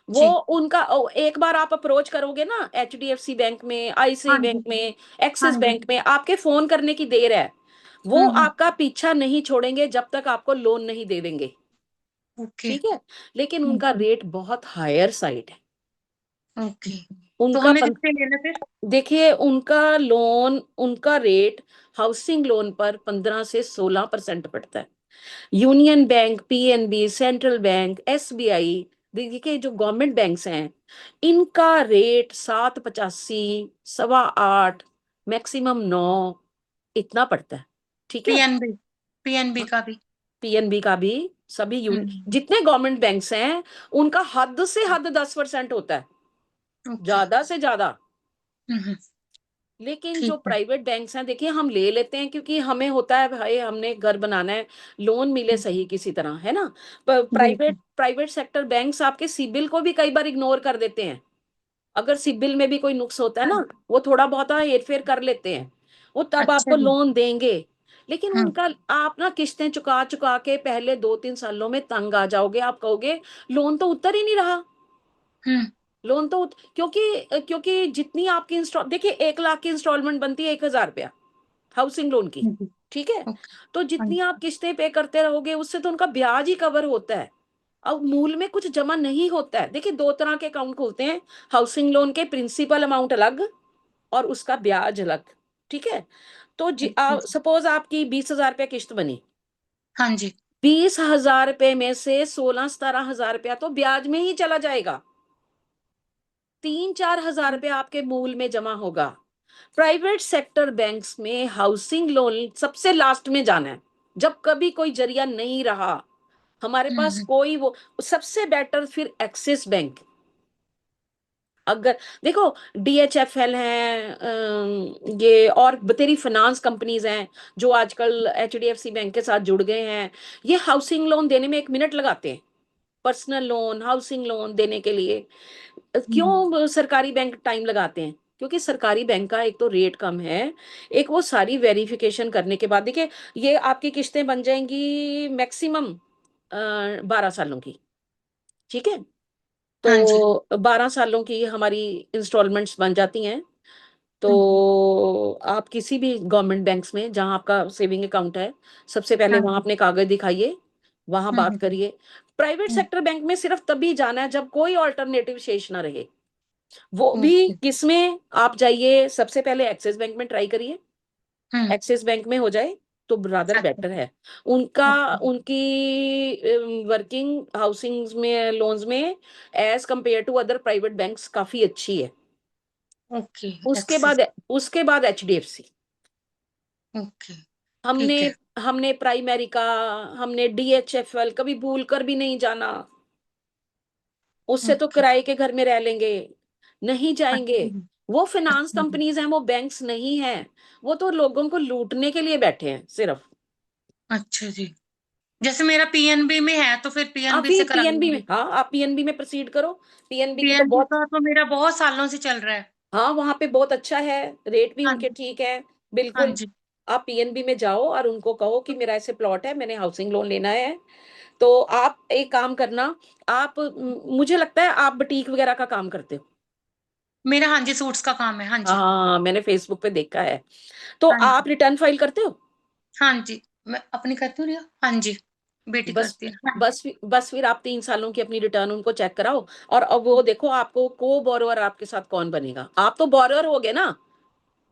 वो
जी।
उनका एक बार आप अप्रोच करोगे ना HDFC बैंक में, ICICI
हाँ जी।
बैंक में,
हाँ
एक्सिस
जी।
बैंक में, आपके फोन करने की देर है, वो आपका पीछा नहीं छोड़ेंगे जब तक आपको लोन नहीं दे देंगे,
ओके।
ठीक है। लेकिन उनका रेट बहुत हायर साइड है।
ओके, तो
उनका
हमें किससे लेना फिर?
देखिए उनका रेट हाउसिंग लोन पर 15 से 16% पड़ता है। Union bank, PNB, central bank, SBI, देखिए जो गवर्नमेंट बैंक्स हैं, इनका रेट 7.85, 8.25, मैक्सिमम 9 इतना पड़ता है, ठीक है।
पीएनबी का भी।
PNB का भी, सभी जितने गवर्नमेंट बैंक्स हैं उनका हद से हद 10% होता है,
ओके।
ज्यादा से ज्यादा।
हम्म,
लेकिन जो
ठीक है।
प्राइवेट बैंक्स हैं, देखिए हम ले लेते हैं क्योंकि हमें होता है भाई हमने घर बनाना है, लोन मिले सही किसी तरह, है ना। प्राइवेट
बिल्कुल।
प्राइवेट सेक्टर बैंक्स आपके सिबिल को भी कई बार इग्नोर कर देते हैं। अगर सिबिल में भी कोई नुक्स होता है
हाँ,
ना, वो थोड़ा बहुत हेरफेर कर लेते हैं, वो तब
अच्छा
आपको
जी।
लोन देंगे। लेकिन
हाँ।
उनका आप ना किस्तें चुका चुका के पहले 2-3 सालों में तंग आ जाओगे, आप कहोगे लोन तो उतर ही नहीं रहा।
हम्म।
लोन तो क्योंकि क्योंकि जितनी आपकी इंस्टॉल, देखिए 1 लाख की इंस्टॉलमेंट बनती है 1,000 रुपया हाउसिंग लोन की,
जी।
ठीक है।
ओके।
तो
हाँ
जितनी
जी।
आप किस्तें पे करते रहोगे उससे तो उनका ब्याज ही कवर होता है। अब मूल में कुछ जमा नहीं होता है। देखिए 2 तरह के अकाउंट खुलते हैं हाउसिंग लोन के, प्रिंसिपल अमाउंट अलग और उसका ब्याज अलग, ठीक है। तो
अच्छा जी।
सपोज आपकी 20,000 रुपया किश्त बनी,
हाँ जी।
20,000 रुपए में से 16-17 हजार रुपया तो ब्याज में ही चला जाएगा, 3-4 हजार रुपए आपके मूल में जमा होगा। प्राइवेट सेक्टर बैंक्स में हाउसिंग लोन सबसे लास्ट में जाना है, जब कभी कोई जरिया नहीं रहा हमारे पास
हम्म।
कोई, वो सबसे बेटर फिर एक्सिस बैंक। अगर देखो DHFL है, ये और बतेरी फाइनेंस कंपनीज हैं जो आजकल HDFC बैंक के साथ जुड़ गए हैं, ये हाउसिंग लोन देने में 1 मिनट लगाते हैं, पर्सनल लोन, हाउसिंग लोन देने के लिए। क्यों सरकारी बैंक टाइम लगाते हैं? क्योंकि सरकारी बैंक का एक तो रेट कम है, एक वो सारी वेरिफिकेशन करने के बाद, देखिए ये आपकी किस्तें बन जाएंगी मैक्सिमम 12 सालों की, ठीक है।
हाँ जी।
तो 12 सालों की हमारी इंस्टॉलमेंट्स बन जाती हैं। तो आप किसी भी गवर्नमेंट बैंक्स में जहां आपका सेविंग अकाउंट है, सबसे पहले
हाँ
वहां
जी।
अपने कागज दिखाइए, वहां बात करिए। प्राइवेट
हम्म,
सेक्टर बैंक में सिर्फ तभी जाना है जब कोई ऑल्टरनेटिव शेष ना रहे, वो भी
ओके।
किसमें, आप जाइए सबसे पहले एक्सिस बैंक में ट्राई करिए,
हम्म।
एक्सिस बैंक में हो जाए तो ब्रादर
अच्छा।
बेटर है। उनका
ओके।
उनकी वर्किंग हाउसिंग में लोन्स में as compare to other private banks काफी अच्छी है।
ओके।
उसके
एक्सेस।
बाद उसके बाद HDFC।
ओके।
हमने
ठीक है।
हमने प्राइमरी का, हमने DHFL कभी भूल कर भी नहीं जाना, उससे तो
ओके।
किराए के घर में रह लेंगे, नहीं जाएंगे।
अच्छा जी।
वो फाइनेंस
अच्छा जी।
कंपनीज हैं, वो बैंक्स नहीं हैं, वो तो लोगों को लूटने के लिए बैठे हैं सिर्फ।
अच्छा जी, जैसे मेरा पीएनबी में है तो फिर
आप
पीएनबी
भी
से करा
PNB में,
लूंगी।
हाँ आप PNB में प्रोसीड करो, PNB की तो
पीएनबी
बहुत,
का तो मेरा बहुत सालों से चल रहा है।
हाँ वहां पे बहुत अच्छा है, रेट भी
हाँ
उनके
जी।
ठीक है,
हाँ
बिल्कुल।
जी।
आप PNB में जाओ और उनको कहो कि मेरा ऐसे प्लॉट है, मैंने हाउसिंग लोन लेना है। तो आप एक काम करना, आप मुझे लगता है आप बुटीक वगैरह का काम करते हो।
मेरा हाँ जी सूट्स का काम है, हाँ जी।
हाँ मैंने फेसबुक पे देखा है। तो
हाँ जी।
आप रिटर्न फाइल करते हो?
हाँ जी, मैं अपनी करती हूँ रिया, हाँ जी, बेटी
बस
करती है, हाँ जी।
बस फिर आप 3 सालों की अपनी रिटर्न उनको चेक कराओ, और अब वो देखो आपको को बोरोवर आपके साथ कौन बनेगा। आप तो बोरोवर हो गए ना,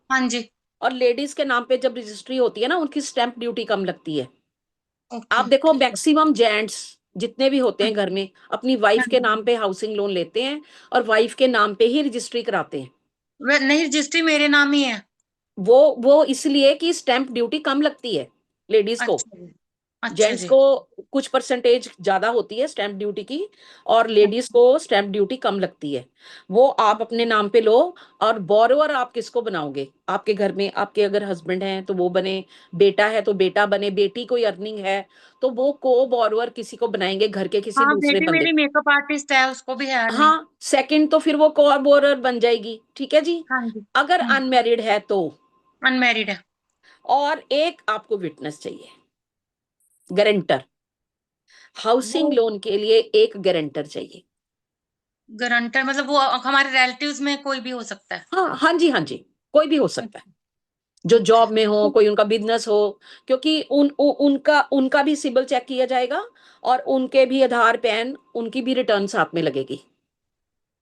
हाँ जी।
और लेडीज के नाम पे जब रजिस्ट्री होती है ना, उनकी स्टैंप ड्यूटी कम लगती है।
ओके।
आप देखो
ठीक है।
मैक्सिमम जेंट्स जितने भी होते
हाँ
हैं घर में अपनी वाइफ
हाँ
के
जी।
नाम पे हाउसिंग लोन लेते हैं, और वाइफ के नाम पे ही रजिस्ट्री कराते हैं।
नहीं, रजिस्ट्री मेरे नाम ही है।
वो इसलिए कि स्टैंप ड्यूटी कम लगती है लेडीज को।
अच्छा जी। अच्छा
जेंट्स
जी।
को कुछ परसेंटेज ज्यादा होती है स्टैंप ड्यूटी की, और लेडीज को स्टैंप ड्यूटी कम लगती है। वो आप अपने नाम पे लो। और बोरोवर आप किसको बनाओगे? आपके घर में आपके अगर हस्बैंड हैं तो वो बने, बेटा है तो बेटा बने, बेटी कोई अर्निंग है तो वो को बोरोवर किसी को बनाएंगे, घर के किसी
हाँ,
दूसरे
बेटी
बंदे।
मेरी मेकअप आर्टिस्ट है, उसको भी है अर्निंग।
हाँ, सेकंड तो फिर वो को बोरोवर बन जाएगी, ठीक है जी।
हाँ जी।
अगर अनमैरिड है तो,
अनमैरिड है।
और एक आपको विटनेस चाहिए, गारंटर। हाउसिंग
वो
लोन के लिए एक गारंटर चाहिए।
गारंटर मतलब वो हमारे रिलेटिव्स में कोई भी हो सकता है?
हाँ हाँ जी, हाँ जी, कोई भी हो सकता है, जो जॉब में हो, कोई उनका बिजनेस हो। क्योंकि उनका भी सिबिल चेक किया जाएगा, और उनके भी आधार पैन, उनकी भी रिटर्न साथ में लगेगी।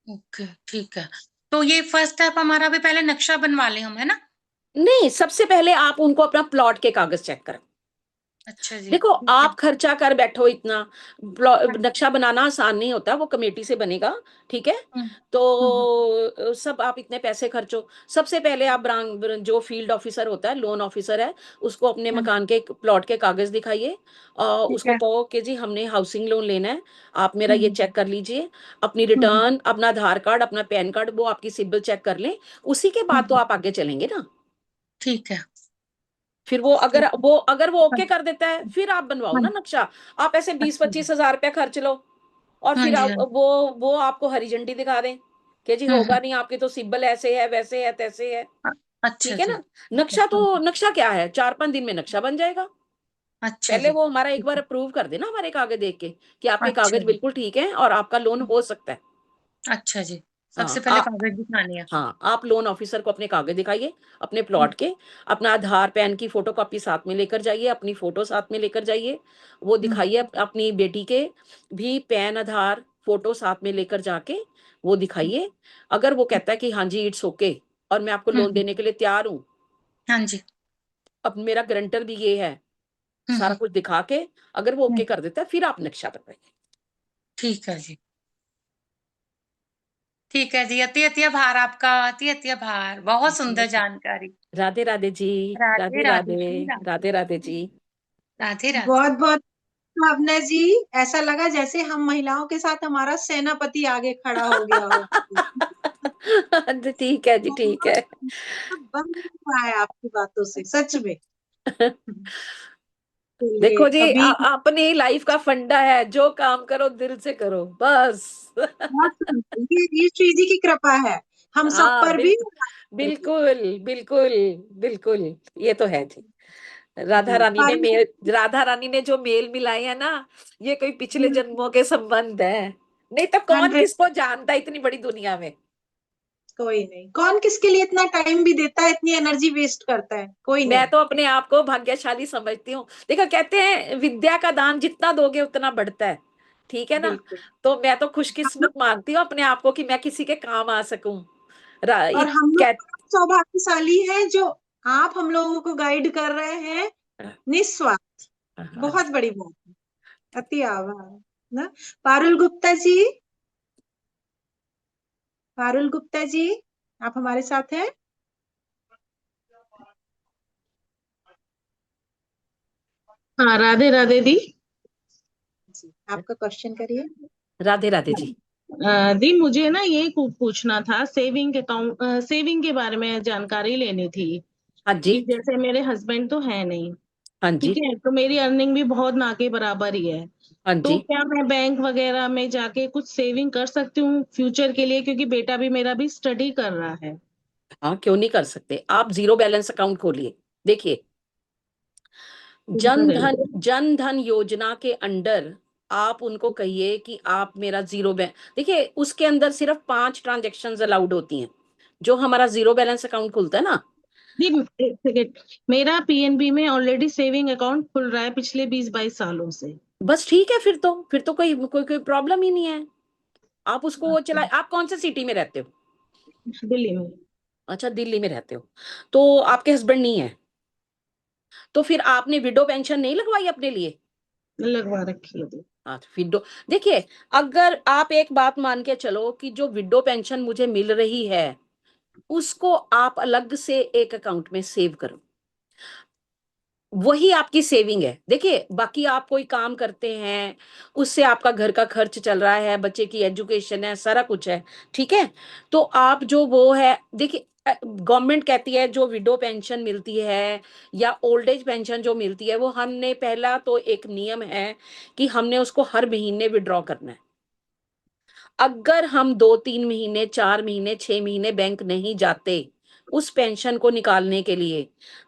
ओके, ठीक है। तो ये फर्स्ट स्टेप हमारा, अभी पहले नक्शा बनवा लें हम, है ना?
नहीं, सबसे पहले आप उनको अपना प्लॉट के कागज चेक करें।
अच्छा जी,
देखो,
ठीक है।
आप खर्चा कर बैठो इतना,
हाँ जी।
नक्शा बनाना आसान नहीं होता, वो कमेटी से बनेगा, ठीक है।
हुँ,
तो
हुँ,
सब आप इतने पैसे खर्चो। सबसे पहले आप जो फील्ड ऑफिसर होता है, लोन ऑफिसर है, उसको अपने
हुँ,
मकान के प्लॉट के कागज दिखाइए, और
ठीक
उसको
है।
कहो कि जी हमने हाउसिंग लोन लेना है, आप मेरा
हुँ,
ये चेक कर लीजिए। अपनी
हुँ, हुँ,
रिटर्न, अपना आधार कार्ड, अपना पैन कार्ड, वो आपकी सिबिल चेक कर लें। उसी के बाद तो
हुँ,
आप आगे चलेंगे ना।
ठीक है।
फिर वो
तो
अगर वो
हाँ,
ओके कर देता है, फिर आप बनवाओ
हाँ,
ना नक्शा। आप ऐसे बीस
अच्छा जी।
पच्चीस हजार रुपया खर्च लो, और
हाँ
फिर
जी,
आप
हाँ।
वो आपको हरी झंडी दिखा दें कि जी
हुँ,
होगा
हुँ।
नहीं, आपकी तो सिबिल ऐसे है, वैसे है, तैसे है।
अ, अच्छा
ठीक है
जी,
ना।
ठीक है। हाँ,
नक्शा क्या है, 4-5 दिन में नक्शा बन जाएगा।
अच्छा
पहले
जी,
वो हमारा एक
ठीक
बार
है।
अप्रूव कर देना, हमारे कागज देख के, कि आपके
अच्छा
कागज
जी।
बिल्कुल ठीक है और आपका लोन
हुँ,
हो सकता है।
अच्छा जी। सबसे पहले
हाँ,
कागज़ दिखाने हैं।
हाँ, आप लोन ऑफिसर को अपने कागज दिखाइए, अपने
हुँ,
प्लॉट के, अपना आधार पैन की फोटो कॉपी साथ में लेकर जाइए, अपनी फोटो साथ में लेकर जाइए। वो
हुँ,
दिखाइए अपनी बेटी के भी पैन, आधार, फोटो साथ में लेकर जाके वो दिखाइए। अगर वो
हुँ,
कहता है कि हाँ जी इट्स ओके, और मैं आपको
हुँ,
लोन
हुँ।
देने के लिए तैयार हूँ,
हाँ जी।
अब मेरा गारंटर भी ये है,
हुँ,
सारा
हुँ,
कुछ दिखा के, अगर वो
हुँ,
ओके कर देता है, फिर आप नक्शा बनवाइए।
ठीक है जी। ठीक है जी, अति-अति आभार आपका, अति-अति आभार। बहुत सुंदर जानकारी।
राधे राधे जी।
राधे,
राधे
राधे
राधे।
जी, राधे,
राधे राधे जी।
राधे, राधे।
बहुत बहुत भावना जी, ऐसा लगा जैसे हम महिलाओं के साथ हमारा सेनापति आगे खड़ा हो गया हो।
ठीक है जी, ठीक है।
बन रहा है आपकी बातों से, सच में। चलिए
देखो जी,
अभी
अपनी लाइफ का फंडा है, जो काम करो दिल से करो, बस।
ये श्री जी की कृपा है हम सब
हाँ,
पर भी।
बिल्कुल बिल्कुल बिल्कुल, ये तो है जी।
जी पर
राधा रानी ने जो मेल मिलाए हैं ना, ये कोई पिछले
हम्म,
जन्मों के संबंध है। नहीं तो कौन
100
किसको जानता है इतनी बड़ी दुनिया में।
कोई नहीं, कौन किसके लिए इतना टाइम भी देता है, इतनी एनर्जी वेस्ट करता है, कोई
मैं
नहीं।
तो अपने आप को भाग्यशाली समझती हूँ। देखो, कहते हैं विद्या का दान जितना दोगे उतना बढ़ता है, ठीक है ना।
बिल्कुल।
तो मैं तो
हम लोग
खुशकिस्मत मानती हूँ अपने आप को कि मैं किसी के काम आ सकूं।
और
इत
हम लोग
कह
सौभाग्यशाली हैं जो आप हम लोगों को गाइड कर रहे हैं निस्वार्थ।
हाँ
बहुत
जी।
बड़ी बात है। अति आभार ना। पारुल गुप्ता जी, पारुल गुप्ता जी, आप हमारे साथ हैं?
हाँ, राधे राधे दी।
जी आपका क्वेश्चन करिए।
राधे राधे जी।
दी मुझे ना ये पूछना था, सेविंग अकाउंट, सेविंग के बारे में जानकारी लेनी थी।
हाँ जी।
कि जैसे मेरे हस्बैंड तो है नहीं,
हाँ
ठीक
जी।
है, तो मेरी अर्निंग भी बहुत ना के बराबर ही है।
हाँ
तो
जी।
क्या मैं बैंक वगैरह में जाके कुछ सेविंग कर सकती हूँ फ्यूचर के लिए, क्योंकि बेटा भी मेरा भी स्टडी कर रहा है।
हाँ, क्यों नहीं कर सकते, आप जीरो बैलेंस अकाउंट खोलिए। देखिए, जन धन योजना के अंडर आप उनको कहिए कि आप मेरा जीरो बैलेंस, देखिए उसके अंदर सिर्फ 5 ट्रांजेक्शन अलाउड होती हैं। जो हमारा जीरो बैलेंस अकाउंट खुलता है ना,
जी, एक सेकेंड, मेरा पीएनबी में ऑलरेडी सेविंग अकाउंट खुल रहा है पिछले 20-22 सालों से।
बस ठीक है। फिर तो कोई प्रॉब्लम ही नहीं है। आप उसको वो चला। आप कौन से सिटी में रहते हो?
दिल्ली में
अच्छा, दिल्ली में रहते हो, तो आपके हस्बैंड नहीं है, तो फिर आपने विडो पेंशन नहीं लगवाई अपने लिए?
लगवा रखी है।
हाँ, तो विडो, देखिए, अगर आप एक बात मान के चलो कि जो विडो पेंशन मुझे मिल रही है, उसको आप अलग से एक अकाउंट में सेव करो। वही आपकी सेविंग है। देखिए, बाकी आप कोई काम करते हैं, उससे आपका घर का खर्च चल रहा है, बच्चे की एजुकेशन है, सारा कुछ है, ठीक है? तो आप जो वो है, देखिए, गवर्नमेंट कहती है जो विडो पेंशन मिलती है या ओल्ड एज पेंशन जो मिलती है, वो हमने पहला तो एक नियम है कि हमने उसको हर महीने विड्रॉ करना है। अगर हम 2-3 महीने, 4 महीने, 6 महीने बैंक नहीं जाते उस पेंशन को निकालने के लिए,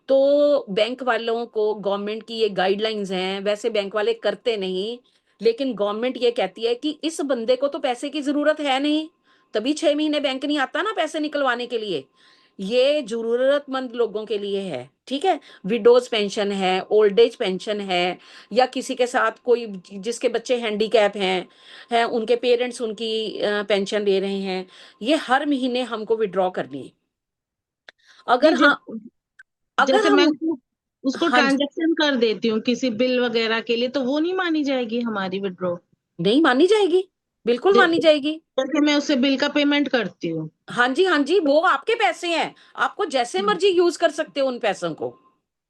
तो बैंक वालों को, गवर्नमेंट की ये गाइडलाइंस हैं, वैसे बैंक वाले करते नहीं, लेकिन गवर्नमेंट ये कहती है कि इस बंदे को तो पैसे की ज़रूरत है नहीं, तभी 6 महीने बैंक नहीं आता ना पैसे निकलवाने के लिए। ये ज़रूरतमंद लोगों के लिए है, ठीक है? विडोज़ पेंशन है, ओल्ड एज पेंशन है, या किसी के साथ कोई जिसके बच्चे हैंडीकैप हैं, उनके पेरेंट्स उनकी पेंशन ले रहे हैं, ये हर महीने हमको विड्रॉ करनी है।
जी,
अगर हाँ, अगर
जैसे मैं
हम,
उसको
हाँ जी,
ट्रांजैक्शन कर देती हूँ किसी बिल वगैरह के लिए, तो वो नहीं मानी जाएगी हमारी विड्रॉ?
नहीं मानी जाएगी, बिल्कुल मानी जाएगी।
जैसे मैं उससे बिल का पेमेंट करती हूँ।
हाँ जी, हाँ जी, वो आपके पैसे हैं, आपको जैसे मर्जी यूज कर सकते हो उन पैसों को।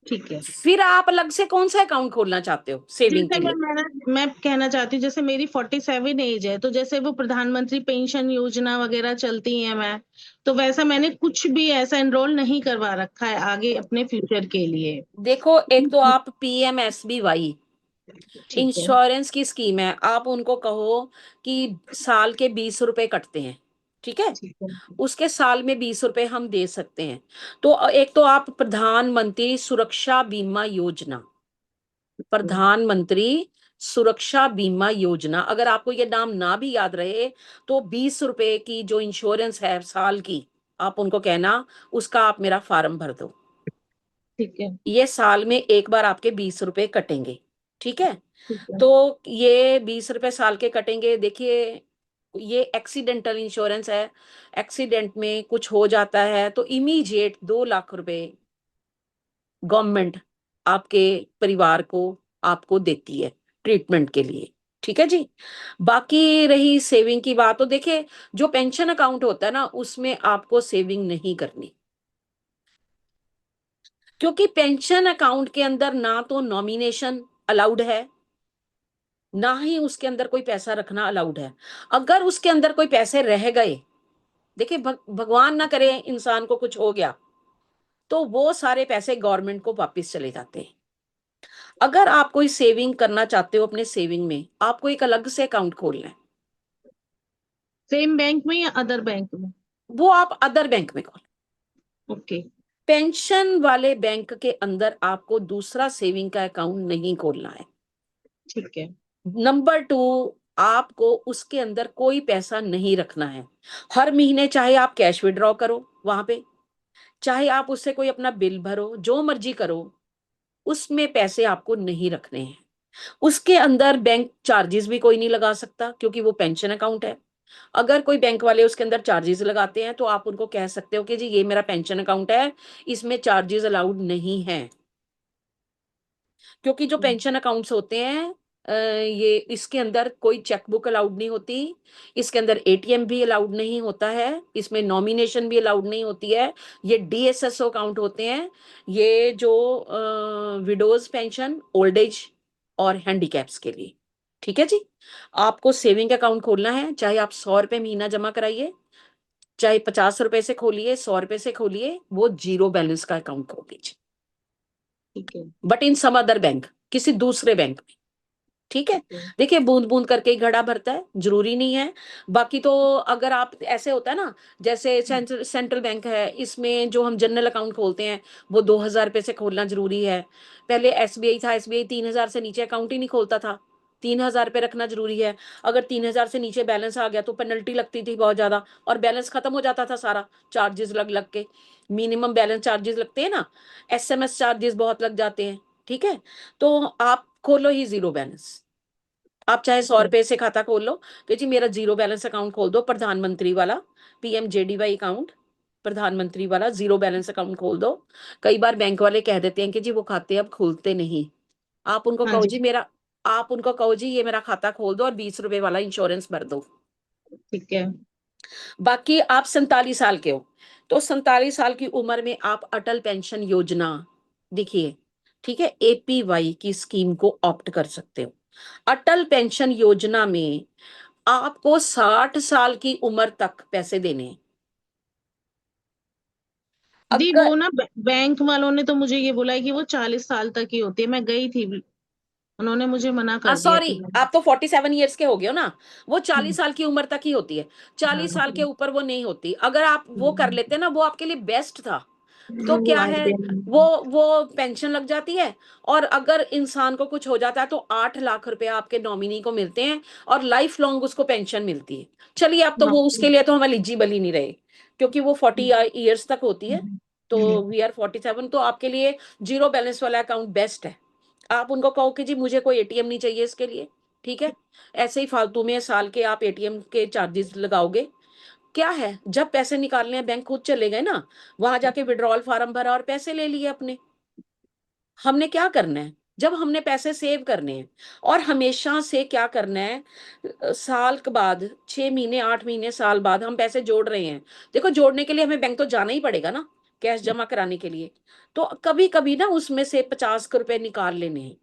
ठीक है।
फिर आप अलग से कौन सा अकाउंट खोलना चाहते हो सेविंग
जैसे
के लिए?
मैं कहना चाहती हूँ, जैसे मेरी 47 एज है, तो जैसे वो प्रधानमंत्री पेंशन योजना वगैरह चलती है, मैं तो वैसा मैंने कुछ भी ऐसा एनरोल नहीं करवा रखा है आगे अपने फ्यूचर के लिए।
देखो, एक तो आप PMSBY
ठीक है।
इंश्योरेंस की स्कीम है, आप उनको कहो कि साल के 20 रुपए कटते हैं, ठीक है?
ठीक है।
उसके साल में 20 रुपए हम दे सकते हैं। तो एक तो आप प्रधानमंत्री सुरक्षा बीमा योजना, प्रधानमंत्री सुरक्षा बीमा योजना, अगर आपको ये नाम ना भी याद रहे, तो 20 रुपए की जो इंश्योरेंस है साल की, आप उनको कहना उसका आप मेरा फार्म भर दो।
ठीक है।
ये साल में एक बार आपके 20 रुपए कटेंगे, ठीक है?
ठीक है।
तो ये 20 रुपए साल के कटेंगे। देखिए, ये एक्सीडेंटल इंश्योरेंस है, एक्सीडेंट में कुछ हो जाता है तो इमीडिएट 2 लाख रुपए गवर्नमेंट आपके परिवार को आपको देती है ट्रीटमेंट के लिए, ठीक है जी? बाकी रही सेविंग की बात, तो देखिए, जो पेंशन अकाउंट होता है ना, उसमें आपको सेविंग नहीं करनी, क्योंकि पेंशन अकाउंट के अंदर ना तो नॉमिनेशन अलाउड है, ना ही उसके अंदर कोई पैसा रखना अलाउड है। अगर उसके अंदर कोई पैसे रह गए, देखिए, भगवान ना करे इंसान को कुछ हो गया, तो वो सारे पैसे गवर्नमेंट को वापस चले जाते हैं। अगर आप कोई सेविंग करना चाहते हो अपने सेविंग में, आपको एक अलग से अकाउंट खोलना है,
सेम बैंक में या अदर बैंक में?
वो आप अदर बैंक में खोलो।
ओके।
पेंशन वाले बैंक के अंदर आपको दूसरा सेविंग का अकाउंट नहीं खोलना है।
ठीक है।
नंबर 2, आपको उसके अंदर कोई पैसा नहीं रखना है। हर महीने चाहे आप कैश विड्रॉ करो वहां पे, चाहे आप उससे कोई अपना बिल भरो, जो मर्जी करो, उसमें पैसे आपको नहीं रखने हैं। उसके अंदर बैंक चार्जेस भी कोई नहीं लगा सकता, क्योंकि वो पेंशन अकाउंट है। अगर कोई बैंक वाले उसके अंदर चार्जेस लगाते हैं, तो आप उनको कह सकते हो कि जी ये मेरा पेंशन अकाउंट है, इसमें चार्जेस अलाउड नहीं है। क्योंकि जो पेंशन अकाउंट्स होते हैं, ये इसके अंदर कोई चेकबुक अलाउड नहीं होती, इसके अंदर ATM भी अलाउड नहीं होता है, इसमें नॉमिनेशन भी अलाउड नहीं होती है। ये DSSO अकाउंट होते हैं, ये जो विडोज पेंशन, ओल्ड एज और हैंडीकैप्स के लिए, ठीक है जी? आपको सेविंग अकाउंट खोलना है, चाहे आप 100 रुपए महीना जमा कराइए, चाहे 50 रुपए से खोलिए, 100 रुपए से खोलिए, वो जीरो बैलेंस का अकाउंट खोल लीजिए,
ठीक है।
But in some other bank, किसी दूसरे बैंक में, ठीक है? देखिए, बूंद बूंद करके ही घड़ा भरता है, जरूरी नहीं है। बाकी तो अगर आप, ऐसे होता है ना, जैसे सेंट्रल बैंक है, इसमें जो हम जनरल अकाउंट खोलते हैं, वो 2,000 रुपए से खोलना जरूरी है। पहले SBI था, SBI 3,000 से नीचे अकाउंट ही नहीं खोलता था, 3,000 रुपए रखना जरूरी है। अगर 3,000 से नीचे बैलेंस आ गया तो पेनल्टी लगती थी बहुत ज्यादा, और बैलेंस खत्म हो जाता था सारा, चार्जेस लग लग के, मिनिमम बैलेंस चार्जेस लगते हैं ना, SMS चार्जेस बहुत लग जाते हैं, ठीक है? तो आप खोलो ही जीरो बैलेंस, आप चाहे 100 रुपए से खाता खोल लो कि जी मेरा जीरो बैलेंस अकाउंट खोल दो, प्रधानमंत्री वाला PMJDY अकाउंट, प्रधानमंत्री वाला जीरो बैलेंस अकाउंट खोल दो। कई बार बैंक वाले कह देते हैं कि जी वो खाते अब खोलते नहीं, आप उनको
हाँ
कहो
जी।
जी मेरा, आप उनको कहो जी ये मेरा खाता खोल दो और 20 रुपए वाला इंश्योरेंस भर दो।
ठीक है।
बाकी आप 47 साल के हो, तो 47 साल की उम्र में आप अटल पेंशन योजना, देखिए, ठीक है, एपीवाई की स्कीम को ऑप्ट कर सकते हो। अटल पेंशन योजना में आपको 60 साल की उम्र तक पैसे देने हैं।
दी
अगर
वो ना बैंक वालों ने तो मुझे ये बोला है कि वो 40 साल तक ही होती है। मैं गई थी, उन्होंने मुझे मना कर दिया
सॉरी,
था।
आप तो 47 ईयर्स के हो गए हो ना, वो 40
हम्म,
साल की उम्र तक ही होती है, 40 साल के
हाँ,
ऊपर वो नहीं होती। अगर आप वो कर लेते ना, वो आपके लिए बेस्ट था। तो
वो
क्या
आज
है,
भी
वो पेंशन लग जाती है, और अगर इंसान को कुछ हो जाता है तो 8 लाख रुपया आपके नॉमिनी को मिलते हैं, और लाइफ लॉन्ग उसको पेंशन मिलती है। चलिए, अब तो वो उसके लिए तो हम एलिजिबल ही नहीं रहे, क्योंकि वो 40 ईयर्स तक होती है। तो वी आर 47, तो आपके लिए जीरो बैलेंस वाला अकाउंट बेस्ट है। आप उनको कहो कि जी मुझे कोई एटीएम नहीं चाहिए इसके लिए, ठीक है, ऐसे ही फालतू में साल के आप एटीएम के चार्जेस लगाओगे। क्या है, जब पैसे निकालने हैं बैंक खुद चले गए ना, वहां जाके विड्रॉल फार्म भरा और पैसे ले लिए अपने। हमने क्या करना है, जब हमने पैसे सेव करने हैं, और हमेशा से क्या करना है, साल के बाद, 6 महीने, 8 महीने, साल बाद हम पैसे जोड़ रहे हैं। देखो, जोड़ने के लिए हमें बैंक तो जाना ही पड़ेगा ना, कैश जमा कराने के लिए। तो कभी कभी ना उसमें से 50 रुपए निकाल लेने हैं।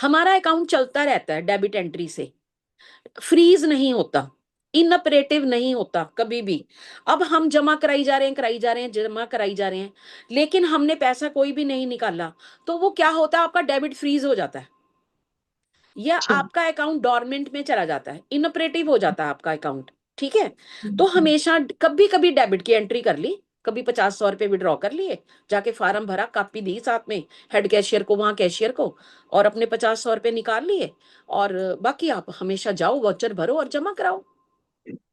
हमारा अकाउंट चलता रहता है डेबिट एंट्री से, फ्रीज नहीं होता, इनऑपरेटिव नहीं होता कभी भी। अब हम जमा कराई जा रहे हैं, कराई जा रहे हैं, जमा कराई जा रहे हैं, लेकिन हमने पैसा कोई भी नहीं निकाला, तो वो क्या होता है, आपका डेबिट फ्रीज हो जाता है, या
अच्छा।
आपका अकाउंट डॉर्मेंट में चला जाता है, इनऑपरेटिव हो जाता है आपका अकाउंट। ठीक है, तो हमेशा कभी कभी डेबिट की एंट्री कर ली, कभी 50-100 रुपए विड्रॉ कर लिए, जाके फार्म भरा, कॉपी दी साथ में हेड कैशियर को, वहां कैशियर को, और अपने 50-100 रुपए निकाल लिए। और बाकी आप हमेशा जाओ, वाउचर भरो और जमा कराओ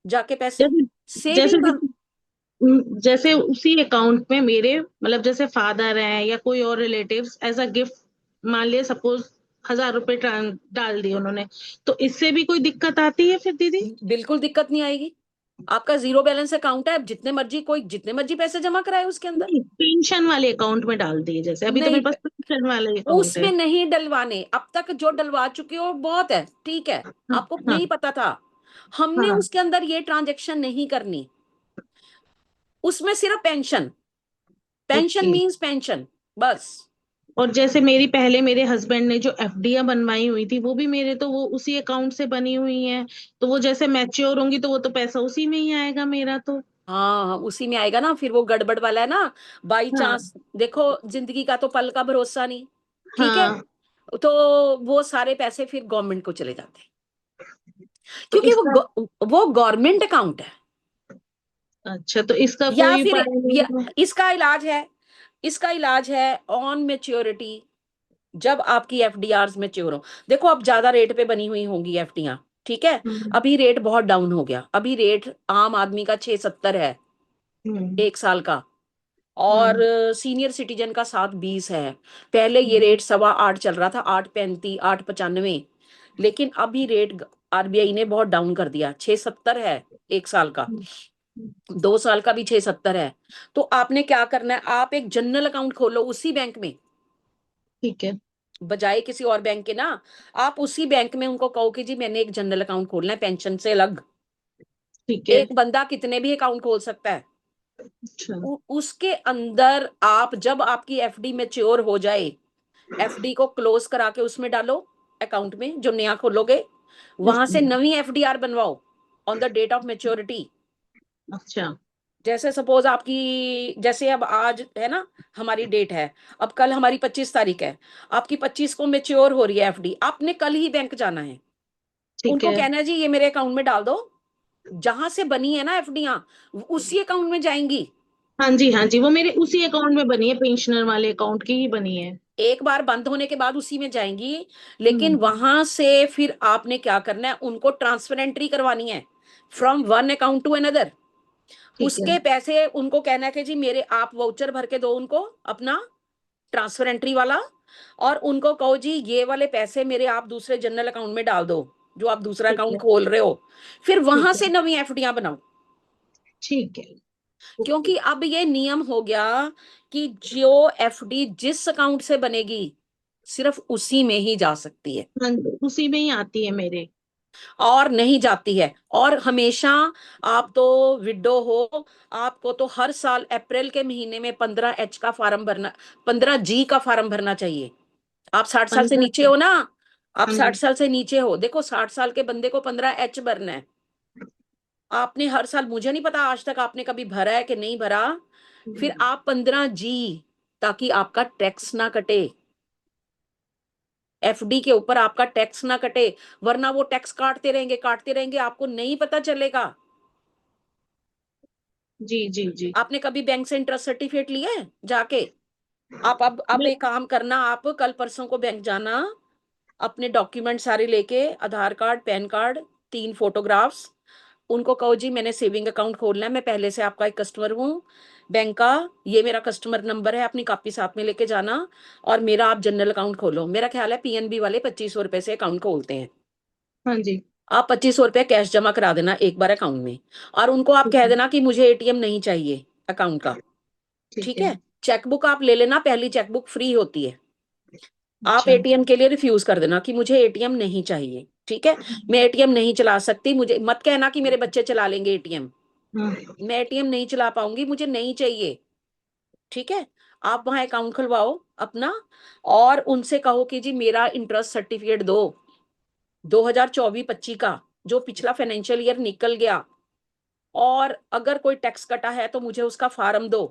जाके पैसे,
जैसे जैसे
सेविंग।
जैसे उसी अकाउंट में मेरे मतलब जैसे फादर हैं या कोई और रिलेटिव्स एज अ गिफ्ट, मान लिया सपोज 1000 रुपए डाल दिए उन्होंने, तो इससे भी कोई दिक्कत आती है फिर दीदी?
बिल्कुल दिक्कत नहीं आएगी, आपका जीरो बैलेंस अकाउंट है, जितने मर्जी कोई जितने मर्जी पैसे जमा कराए उसके अंदर।
नहीं, पेंशन वाले अकाउंट में डाल दिए, जैसे अभी तो
नहीं,
मेरे पास पेंशन वाले अकाउंट है।
उसमें नहीं डलवाने, अब तक जो डलवा चुके हो बहुत है, ठीक है,
हाँ,
आपको
हाँ,
नहीं पता था, हमने
हाँ,
उसके अंदर ये ट्रांजेक्शन नहीं करनी। उसमें सिर्फ pension, pension
okay.
Means pension, बस।
और जैसे मेरी पहले मेरे हस्बैंड ने जो एफडीआं बनवाई हुई थी वो भी मेरे तो वो उसी अकाउंट से बनी हुई हैं, तो वो जैसे मैच्योर होंगी तो वो तो पैसा उसी में ही आएगा मेरा तो।
हाँ, उसी में आएगा ना, फिर वो गड़बड़ वाला है ना, बाई
हाँ,
चांस। देखो, जिंदगी का तो पल का भरोसा नहीं, ठीक है,
हाँ।
तो वो सारे पैसे फिर गवर्नमेंट को चले जाते हैं,
तो
क्योंकि
इसका
वो गवर्नमेंट अकाउंट है।
अच्छा, तो इसका
या
कोई
फिर
उपाय नहीं
या,
है?
इसका इलाज है, इसका इलाज है ऑन मेच्योरिटी, जब आपकी एफडीआर मेच्योर हो। देखो, अब ज्यादा रेट पे बनी हुई होंगी एफडीआर, ठीक है,
हम्म,
अभी रेट बहुत डाउन हो गया, अभी रेट आम आदमी का 6.70 है
हम्म,
1 साल का, और
हम्म,
सीनियर सिटीजन का 7.20 है। पहले ये
हम्म,
रेट 8.25 चल रहा था, 8.35, 8.95, लेकिन अभी रेट आरबीआई ने बहुत डाउन कर दिया, 6.70 है 1 साल का,
हम्म,
2 साल का भी 6.70 है। तो आपने क्या करना है, आप एक जनरल अकाउंट खोलो उसी बैंक में,
ठीक है,
बजाय किसी और बैंक के ना। आप उसी बैंक में उनको कहो कि जी मैंने एक जनरल अकाउंट खोलना है पेंशन से अलग।
ठीक है।
एक बंदा कितने भी अकाउंट खोल सकता है,
अच्छा।
उसके अंदर आप जब आपकी एफडी मैच्योर हो जाए, एफडी को क्लोज करा के उसमें डालो, अकाउंट में जो नया खोलोगे, वहां से
हम्म,
नवी एफडीआर बनवाओ on the date of maturity.
अच्छा।
जैसे सपोज आपकी, जैसे अब आज है ना, हमारी डेट है, अब कल हमारी 25 तारीख है, आपकी 25 को मेच्योर हो रही है एफडी, आपने कल ही बैंक जाना है,
ठीक
उनको
है।
कहना है जी ये मेरे अकाउंट में डाल दो, जहां से बनी है ना एफडियां, उसी अकाउंट में जाएंगी।
हाँ जी, हाँ जी, वो मेरे उसी अकाउंट में बनी है, पेंशनर वाले अकाउंट की ही बनी है।
एक बार बंद होने के बाद उसी में जाएंगी, लेकिन
हम्म,
वहां से फिर आपने क्या करना है, उनको ट्रांसफर एंट्री करवानी है from one account to another.
ठीक है।
उसके पैसे उनको कहना है कि जी मेरे, आप वाउचर भर के दो उनको अपना ट्रांसफर एंट्री वाला, और उनको कहो जी ये वाले पैसे मेरे आप दूसरे जनरल अकाउंट में डाल दो, जो आप दूसरा
ठीक
अकाउंट
है।
खोल रहे हो, फिर
ठीक
वहां
है।
से नवी एफडियां बनाओ।
ठीक है। ओके।
क्योंकि अब ये नियम हो गया कि जो एफडी जिस अकाउंट से बनेगी, सिर्फ उसी में ही जा सकती है।
हाँ जी, उसी में ही आती है मेरे।
और नहीं जाती है। और हमेशा आप तो विडो हो, आपको तो हर साल अप्रैल के महीने में 15H का फॉर्म भरना, 15G का फॉर्म भरना चाहिए। आप 60 साल से
15।
नीचे हो ना, आप
हाँ
60
जी।
साल से नीचे हो, देखो 60 साल के बंदे को 15H भरना है। आपने हर साल, मुझे नहीं पता आज तक आपने कभी भरा है कि नहीं भरा, फिर आप 15G, ताकि आपका टैक्स ना कटे, एफडी के ऊपर आपका टैक्स ना कटे, वरना वो टैक्स काटते रहेंगे, आपको नहीं पता चलेगा।
जी जी जी।
आपने कभी बैंक से इंटरेस्ट सर्टिफिकेट लिया है जाके? आप अब
मैं-
एक काम करना, आप कल परसों को बैंक जाना, अपने डॉक्यूमेंट सारे लेके, आधार कार्ड, पैन कार्ड, 3 फोटोग्राफ्स, उनको कहो जी मैंने सेविंग अकाउंट खोलना है, मैं पहले से आपका एक कस्टमर हूँ बैंक का, ये मेरा कस्टमर नंबर है, अपनी कॉपी साथ में लेके जाना, और मेरा आप जनरल अकाउंट खोलो। मेरा ख्याल है पीएनबी वाले 2500 रुपए से अकाउंट खोलते हैं।
हाँ जी।
आप 2500 रुपए कैश जमा करा देना एक बार अकाउंट में, और उनको आप
ठीक
कह
है।
देना कि मुझे एटीएम नहीं चाहिए अकाउंट का।
ठीक
ठीक
है।
है, चेकबुक आप ले लेना, पहली चेकबुक फ्री होती है। आप
अच्छा।
एटीएम के लिए रिफ्यूज कर देना कि मुझे एटीएम नहीं चाहिए। ठीक है, मैं एटीएम नहीं चला सकती, मुझे मत कहना कि मेरे बच्चे चला लेंगे एटीएम,
हाँ।
मैं एटीएम नहीं चला पाऊंगी, मुझे नहीं चाहिए। ठीक है, आप वहां अकाउंट खुलवाओ अपना, और उनसे कहो कि जी मेरा इंटरेस्ट सर्टिफिकेट दो 2024-25 का, जो पिछला फाइनेंशियल ईयर निकल गया, और अगर कोई टैक्स कटा है तो मुझे उसका फार्म दो,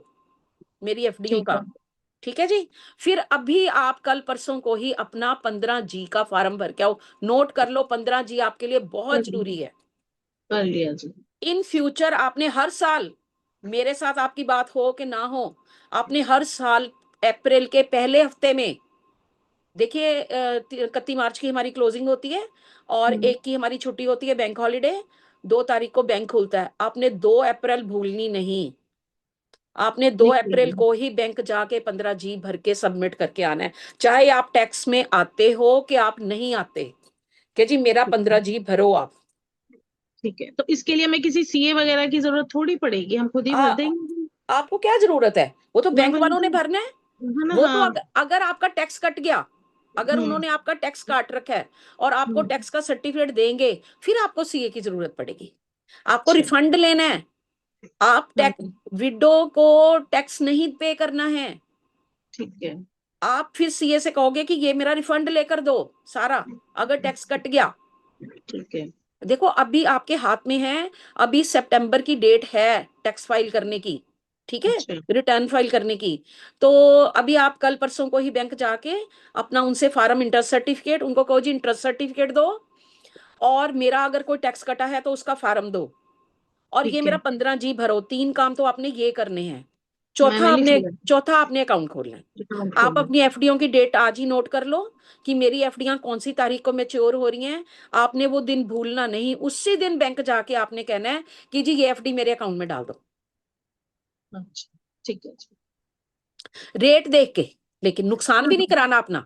मेरी एफडीओ
ठीक
का।
है।
ठीक है जी, फिर अभी आप कल परसों को ही अपना 15G का फार्म भर के आओ। नोट कर लो, 15G आपके लिए बहुत जरूरी है।
कर लिया जी।
इन फ्यूचर आपने हर साल, मेरे साथ आपकी बात हो कि ना हो, आपने हर साल अप्रैल के पहले हफ्ते में, देखिए 31 मार्च की हमारी क्लोजिंग होती है, और 1 की हमारी छुट्टी होती है बैंक हॉलीडे, 2 तारीख को बैंक खुलता है। आपने 2 अप्रैल भूलनी नहीं, आपने 2 अप्रैल
देखिए।
को ही बैंक जाके 15G भर के सबमिट करके आना है, चाहे आप टैक्स में आते हो कि आप नहीं आते, कि जी मेरा 15G भरो आप।
ठीक है, तो इसके लिए हमें किसी सीए वगैरह की जरूरत थोड़ी पड़ेगी, हम खुद ही भर
आ,
देंगे।
आपको क्या जरूरत है, वो तो
मैं
बैंक
वही
वालों ने
तो,
भरना है।
है ना?
वो तो
हाँ।
अगर आपका टैक्स कट गया, अगर
हम्म।
उन्होंने आपका टैक्स काट रखा है और आपको
हम्म।
टैक्स का सर्टिफिकेट देंगे, फिर आपको सीए की जरूरत पड़ेगी। आपको
अच्छा।
रिफंड लेना है, आप
हाँ
टैक्स,
जी।
विडो को टैक्स नहीं पे करना है।
ठीक है।
आप फिर सीए से कहोगे कि ये मेरा रिफंड लेकर दो सारा, अगर टैक्स कट गया।
ठीक है।
देखो अभी आपके हाथ में है, अभी सितंबर की डेट है टैक्स फाइल करने की, ठीक है,
अच्छा।
रिटर्न फाइल करने की। तो अभी आप कल परसों को ही बैंक जाके अपना उनसे फार्म, इंटरेस्ट सर्टिफिकेट, उनको कहो जी इंटरेस्ट सर्टिफिकेट दो, और मेरा अगर कोई टैक्स कटा है तो उसका फार्म दो, और ये
ठीक
मेरा
है,
15G भरो। 3 काम तो आपने ये करने हैं।
मैंने लिख लिया।
चौथा आपने अकाउंट खोलना है।
अकाउंट
आप
खोलना।
अपनी एफडीओ की डेट आज ही नोट कर लो कि मेरी एफडीआं कौन सी तारीख को मैच्योर हो रही हैं। आपने वो दिन भूलना नहीं, उसी दिन बैंक जाके आपने कहना है कि जी ये एफडी मेरे अकाउंट में डाल दो,
अच्छा। ठीक है जी।
रेट देख के, लेकिन नुकसान भी नहीं कराना अपना।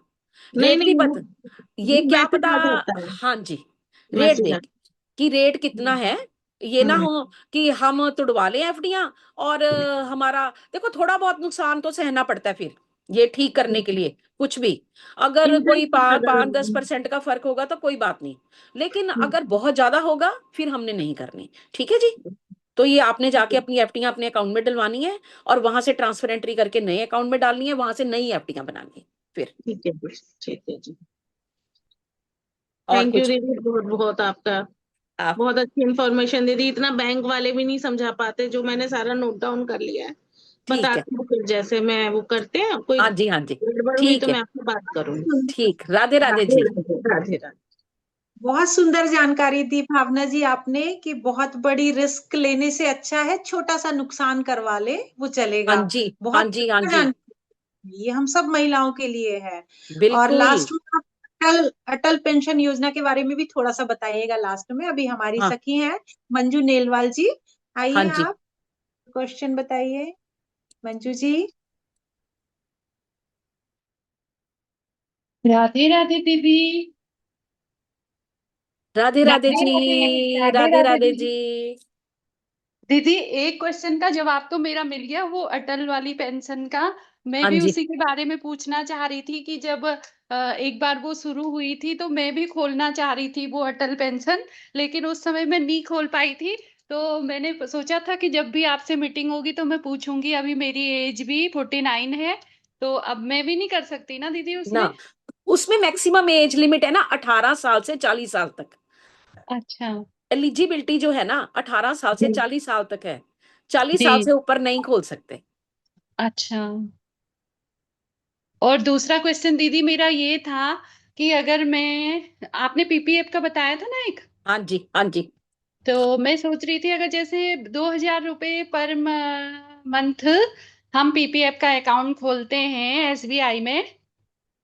नहीं
रेट भी
नहीं,
पता, ये
वो
क्या
मैसेज
पता।
आ जाता है।
हाँ जी, रेट
मैसेज आ।
देख कि रेट कितना है, ये ना
हम्म।
हो कि हम तुड़वा लें एफडियां, और हमारा, देखो थोड़ा बहुत नुकसान तो सहना पड़ता है फिर ये ठीक करने के लिए, कुछ भी। अगर कोई
इंटरेस्ट अगर।
5-10% का फर्क होगा तो कोई बात नहीं, लेकिन अगर बहुत ज्यादा होगा फिर हमने नहीं करनी। ठीक है जी, तो ये आपने जाके अपनी एफडियां अपने अकाउंट में डलवानी है, और वहां से ट्रांसफर एंट्री करके नए अकाउंट में डालनी है, वहां से नई एफडियां बनानी है फिर।
ठीक है जी। ठीक है जी।
और
थैंक यू
कुछ
दीदी, बहुत बहुत आपका।
आप,
बहुत अच्छी इन्फॉर्मेशन दे दी, इतना बैंक वाले भी नहीं समझा पाते, जो मैंने सारा नोट डाउन कर लिया है।
ठीक है,
बताती हूँ फिर, जैसे मैं वो करते हैं, कोई
हाँ जी हाँ जी,
गड़बड़ हुई तो
ठीक है,
मैं आपसे बात करूंगी।
ठीक, राधे राधे
राधे
जी।
राधे।
राधे राधे।
बहुत सुंदर जानकारी दी भावना जी आपने, कि बहुत बड़ी रिस्क लेने से अच्छा है छोटा सा नुकसान करवा ले, वो
हाँ
चलेगा।
जी हाँ
बहुत
जी हाँ
अच्छा
जी,
जानकारी, ये हम सब महिलाओं के लिए है। और
बिल्कुल।
लास्ट में आप अटल अटल पेंशन योजना के बारे में भी थोड़ा सा बताइएगा लास्ट में। अभी हमारी
हाँ
सखी हैं मंजू नेलवाल जी,
हाँ
आइए
जी,
आप क्वेश्चन बताइए मंजू जी।
राधे राधे दीदी।
राधे राधे
राधे राधे
जी,
राधे
राधे
राधे
राधे
दीदी।
जी।
दीदी एक क्वेश्चन का जवाब तो मेरा मिल गया, वो अटल वाली पेंशन का। मैं
हाँ
भी
जी।
उसी के बारे में पूछना चाह रही थी कि जब एक बार वो शुरू हुई थी तो मैं भी खोलना चाह रही थी वो अटल पेंशन, लेकिन उस समय मैं नहीं खोल पाई थी। तो मैंने सोचा था कि जब भी आपसे मीटिंग होगी तो मैं पूछूंगी। अभी मेरी एज भी 49 है, तो अब मैं भी नहीं कर सकती ना दीदी
ना,
उसमें?
उसमें मैक्सिमम एज लिमिट है ना 18 साल से 40 साल तक।
अच्छा।
एलिजिबिलिटी जो है ना 18 साल से
जी
40 साल तक है। 40
जी।
साल से ऊपर नहीं खोल सकते।
अच्छा। और दूसरा क्वेश्चन दीदी मेरा ये था कि अगर मैं, आपने पीपीएफ का बताया था ना एक,
हाँ जी, हाँ जी।
तो मैं सोच रही थी अगर जैसे 2,000 रुपये पर मंथ हम पीपीएफ का अकाउंट खोलते हैं एसबीआई में,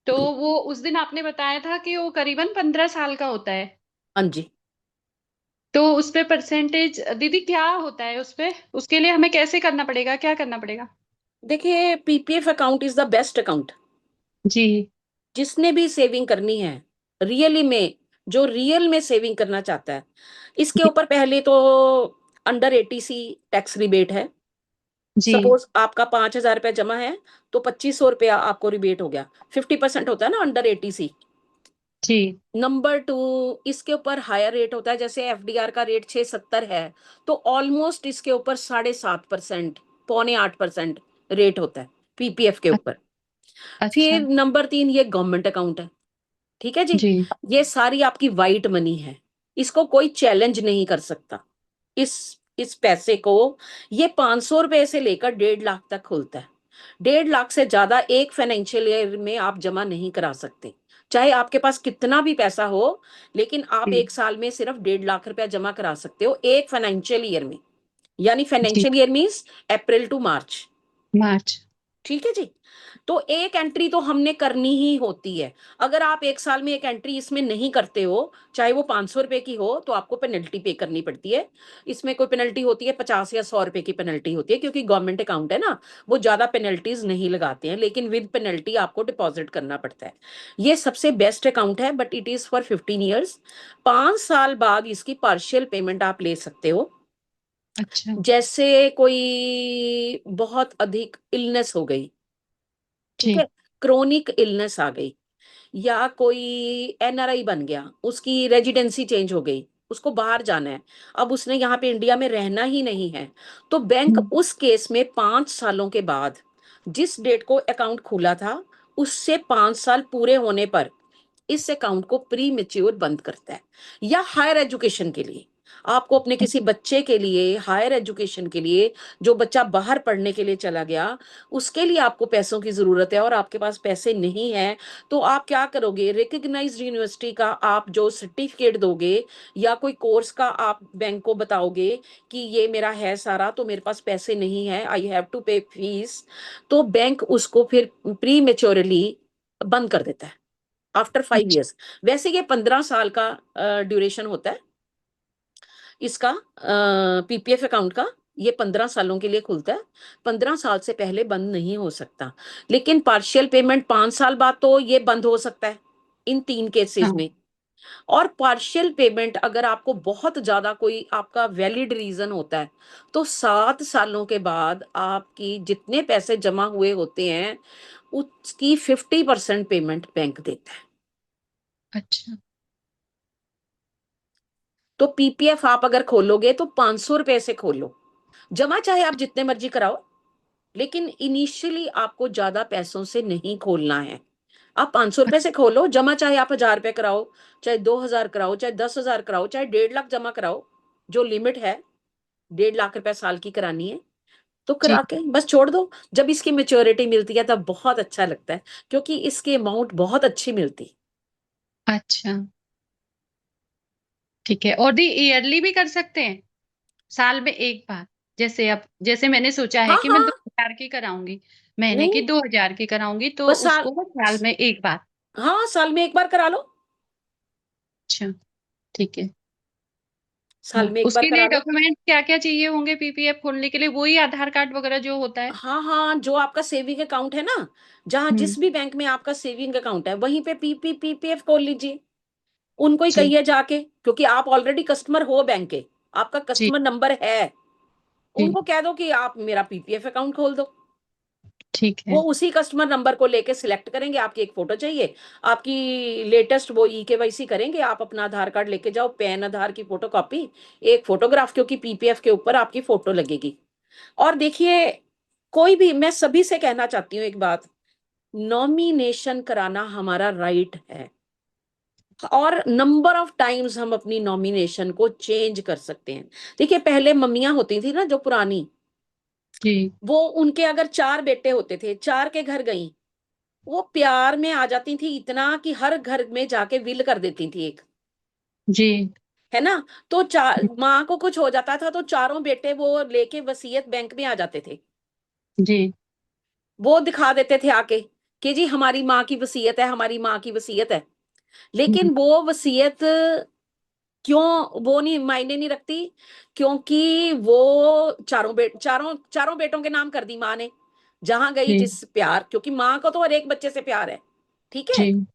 तो वो उस दिन आपने बताया था कि वो करीबन 15 साल का होता है।
हाँ जी।
तो उस पे परसेंटेज दीदी क्या होता है उस पे? उसके लिए हमें कैसे करना पड़ेगा, क्या करना पड़ेगा?
देखिए, PPF account is the best account.
जी
जिसने भी सेविंग करनी है रियली में, जो रियल में सेविंग करना चाहता है, इसके ऊपर पहले तो अंडर 80 टैक्स रिबेट है।
जी
सपोज आपका 5,000 रुपया जमा है तो 2,500 रुपया आपको रिबेट हो गया। 50% होता है ना अंडर 80।
जी।
नंबर 2, इसके ऊपर हायर रेट होता है। जैसे एफडीआर का रेट 6.70 है, तो ऑलमोस्ट इसके ऊपर 7.5%, 7.25% रेट होता है पीपीएफ के ऊपर।
अच्छा।
फिर नंबर 3, ये गवर्नमेंट अकाउंट है। ठीक है जी।
जी
ये सारी आपकी वाइट मनी है, इसको कोई चैलेंज नहीं कर सकता। इस इस पैसे को, ये 500 रुपए से लेकर 1.5 लाख तक खुलता है। 1.5 लाख से ज्यादा एक फाइनेंशियल ईयर में आप जमा नहीं करा सकते, चाहे आपके पास कितना भी पैसा हो। लेकिन आप
जी
एक साल में सिर्फ 1.5 लाख रुपया जमा करा सकते हो एक फाइनेंशियल ईयर में। यानी
जी।
Financial year means April to March.
March.
ठीक है जी। तो एक एंट्री तो हमने करनी ही होती है। अगर आप एक साल में एक एंट्री इसमें नहीं करते हो, चाहे वो 500 रुपए की हो, तो आपको पेनल्टी पे करनी पड़ती है। इसमें कोई पेनल्टी होती है 50 या 100 रुपए की पेनल्टी होती है, क्योंकि गवर्नमेंट अकाउंट है ना, वो ज्यादा पेनल्टीज नहीं लगाते हैं, लेकिन विद पेनल्टी आपको डिपॉजिट करना पड़ता है। ये सबसे बेस्ट अकाउंट है, but it is for 15 years. 5 साल बाद इसकी पार्शियल पेमेंट आप ले सकते हो।
अच्छा।
जैसे कोई बहुत अधिक इलनेस हो गई, ठीक है,
जी।
क्रोनिक इलनेस आ गई, या कोई एनआरआई बन गया, उसकी रेजिडेंसी चेंज हो गई, उसको बाहर जाना है, अब उसने यहाँ पे इंडिया में रहना ही नहीं है, तो बैंक उस केस में 5 सालों के बाद, जिस डेट को अकाउंट खुला था उससे 5 साल पूरे होने पर इस अकाउंट को प्री मेच्योर बंद करता है। या हायर एजुकेशन के लिए, आपको अपने किसी बच्चे के लिए, हायर एजुकेशन के लिए, जो बच्चा बाहर पढ़ने के लिए चला गया, उसके लिए आपको पैसों की जरूरत है और आपके पास पैसे नहीं है, तो आप क्या करोगे? रिकग्नाइज्ड यूनिवर्सिटी का आप जो सर्टिफिकेट दोगे, या कोई कोर्स का आप बैंक को बताओगे कि ये मेरा है सारा, तो मेरे पास पैसे नहीं है, आई हैव टू पे फीस, तो बैंक उसको फिर प्री मेच्योरली बंद कर देता है आफ्टर 5 ईयर्स। वैसे ये 15 साल का ड्यूरेशन होता है इसका, पीपीएफ अकाउंट का। ये 15 सालों के लिए खुलता है, 15 साल से पहले बंद नहीं हो सकता। लेकिन पार्शियल पेमेंट 5 साल बाद तो ये बंद हो सकता है इन 3 केसेस
हाँ।
में। और पार्शियल पेमेंट अगर आपको बहुत ज्यादा कोई आपका वैलिड रीजन होता है, तो 7 सालों के बाद आपकी जितने पैसे जमा हुए होते हैं उसकी 50% पेमेंट बैंक देता है।
अच्छा।
तो पीपीएफ आप अगर खोलोगे तो 500 रुपए से खोलो, जमा चाहे आप जितने मर्जी कराओ, लेकिन इनिशियली आपको ज्यादा पैसों से नहीं खोलना है। आप 500 रुपए से खोलो, जमा चाहे आप 1,000 रुपए कराओ, चाहे 2,000 कराओ, चाहे 10,000 कराओ, चाहे 1.5 लाख जमा कराओ, जो लिमिट है 1.5 लाख रुपए साल की करानी है, तो
जी।
करा के बस छोड़ दो। जब इसकी मेच्योरिटी मिलती है तब बहुत अच्छा लगता है, क्योंकि इसकी अमाउंट बहुत अच्छी मिलती है।
अच्छा। ठीक है। और दी ईयरली भी कर सकते हैं, साल में एक बार? जैसे अब जैसे मैंने सोचा है
हाँ
कि मैं
हाँ।
2,000 की कराऊंगी, महीने की
नहीं,
2,000 की कराऊंगी, तो
बस साल,
उसको साल में एक बार?
हाँ साल में एक बार करा लो।
अच्छा। ठीक है।
साल
हाँ,
में एक बार
उसके
करा
लिए
लो।
डॉक्यूमेंट क्या क्या चाहिए होंगे पीपीएफ खोलने के लिए? वही आधार कार्ड वगैरह जो होता है?
हाँ हाँ, जो आपका सेविंग अकाउंट है ना, जहां
हम्म।
जिस भी बैंक में आपका सेविंग अकाउंट है वहीं पे पीपीएफ खोल लीजिए। उनको ही
जी
कहिए जाके, क्योंकि आप ऑलरेडी कस्टमर हो बैंक के, आपका
जी
कस्टमर नंबर है,
जी।
उनको कह दो कि आप मेरा पीपीएफ अकाउंट खोल दो।
ठीक है।
वो उसी कस्टमर नंबर को लेके सिलेक्ट करेंगे। आपकी एक फोटो चाहिए, आपकी लेटेस्ट वो ई-केवाईसी करेंगे, आप अपना आधार कार्ड लेके जाओ, पैन, आधार की फोटो कॉपी, एक फोटोग्राफ, क्योंकि पीपीएफ के ऊपर आपकी फोटो लगेगी। और देखिए, कोई भी, मैं सभी से कहना चाहती हूँ एक बात, नॉमिनेशन कराना हमारा राइट है, और नंबर ऑफ टाइम्स हम अपनी नॉमिनेशन को चेंज कर सकते हैं। देखिए, पहले मम्मियां होती थी ना जो पुरानी,
जी,
वो उनके अगर 4 बेटे होते थे, 4 के घर गई, वो प्यार में आ जाती थी इतना कि हर घर में जाके विल कर देती थी एक,
जी,
है ना? तो माँ को कुछ हो जाता था तो चारों बेटे वो लेके वसीयत बैंक में आ जाते थे,
जी,
वो दिखा देते थे आके कि जी हमारी माँ की वसीयत है, हमारी माँ की वसीयत है। लेकिन वो वसीयत क्यों, वो नहीं मायने नहीं रखती, क्योंकि वो चारों बेटों के नाम कर दी माँ ने, जहां गई
जी,
जिस प्यार, क्योंकि माँ को तो हर एक बच्चे से प्यार है, ठीक है?
जी,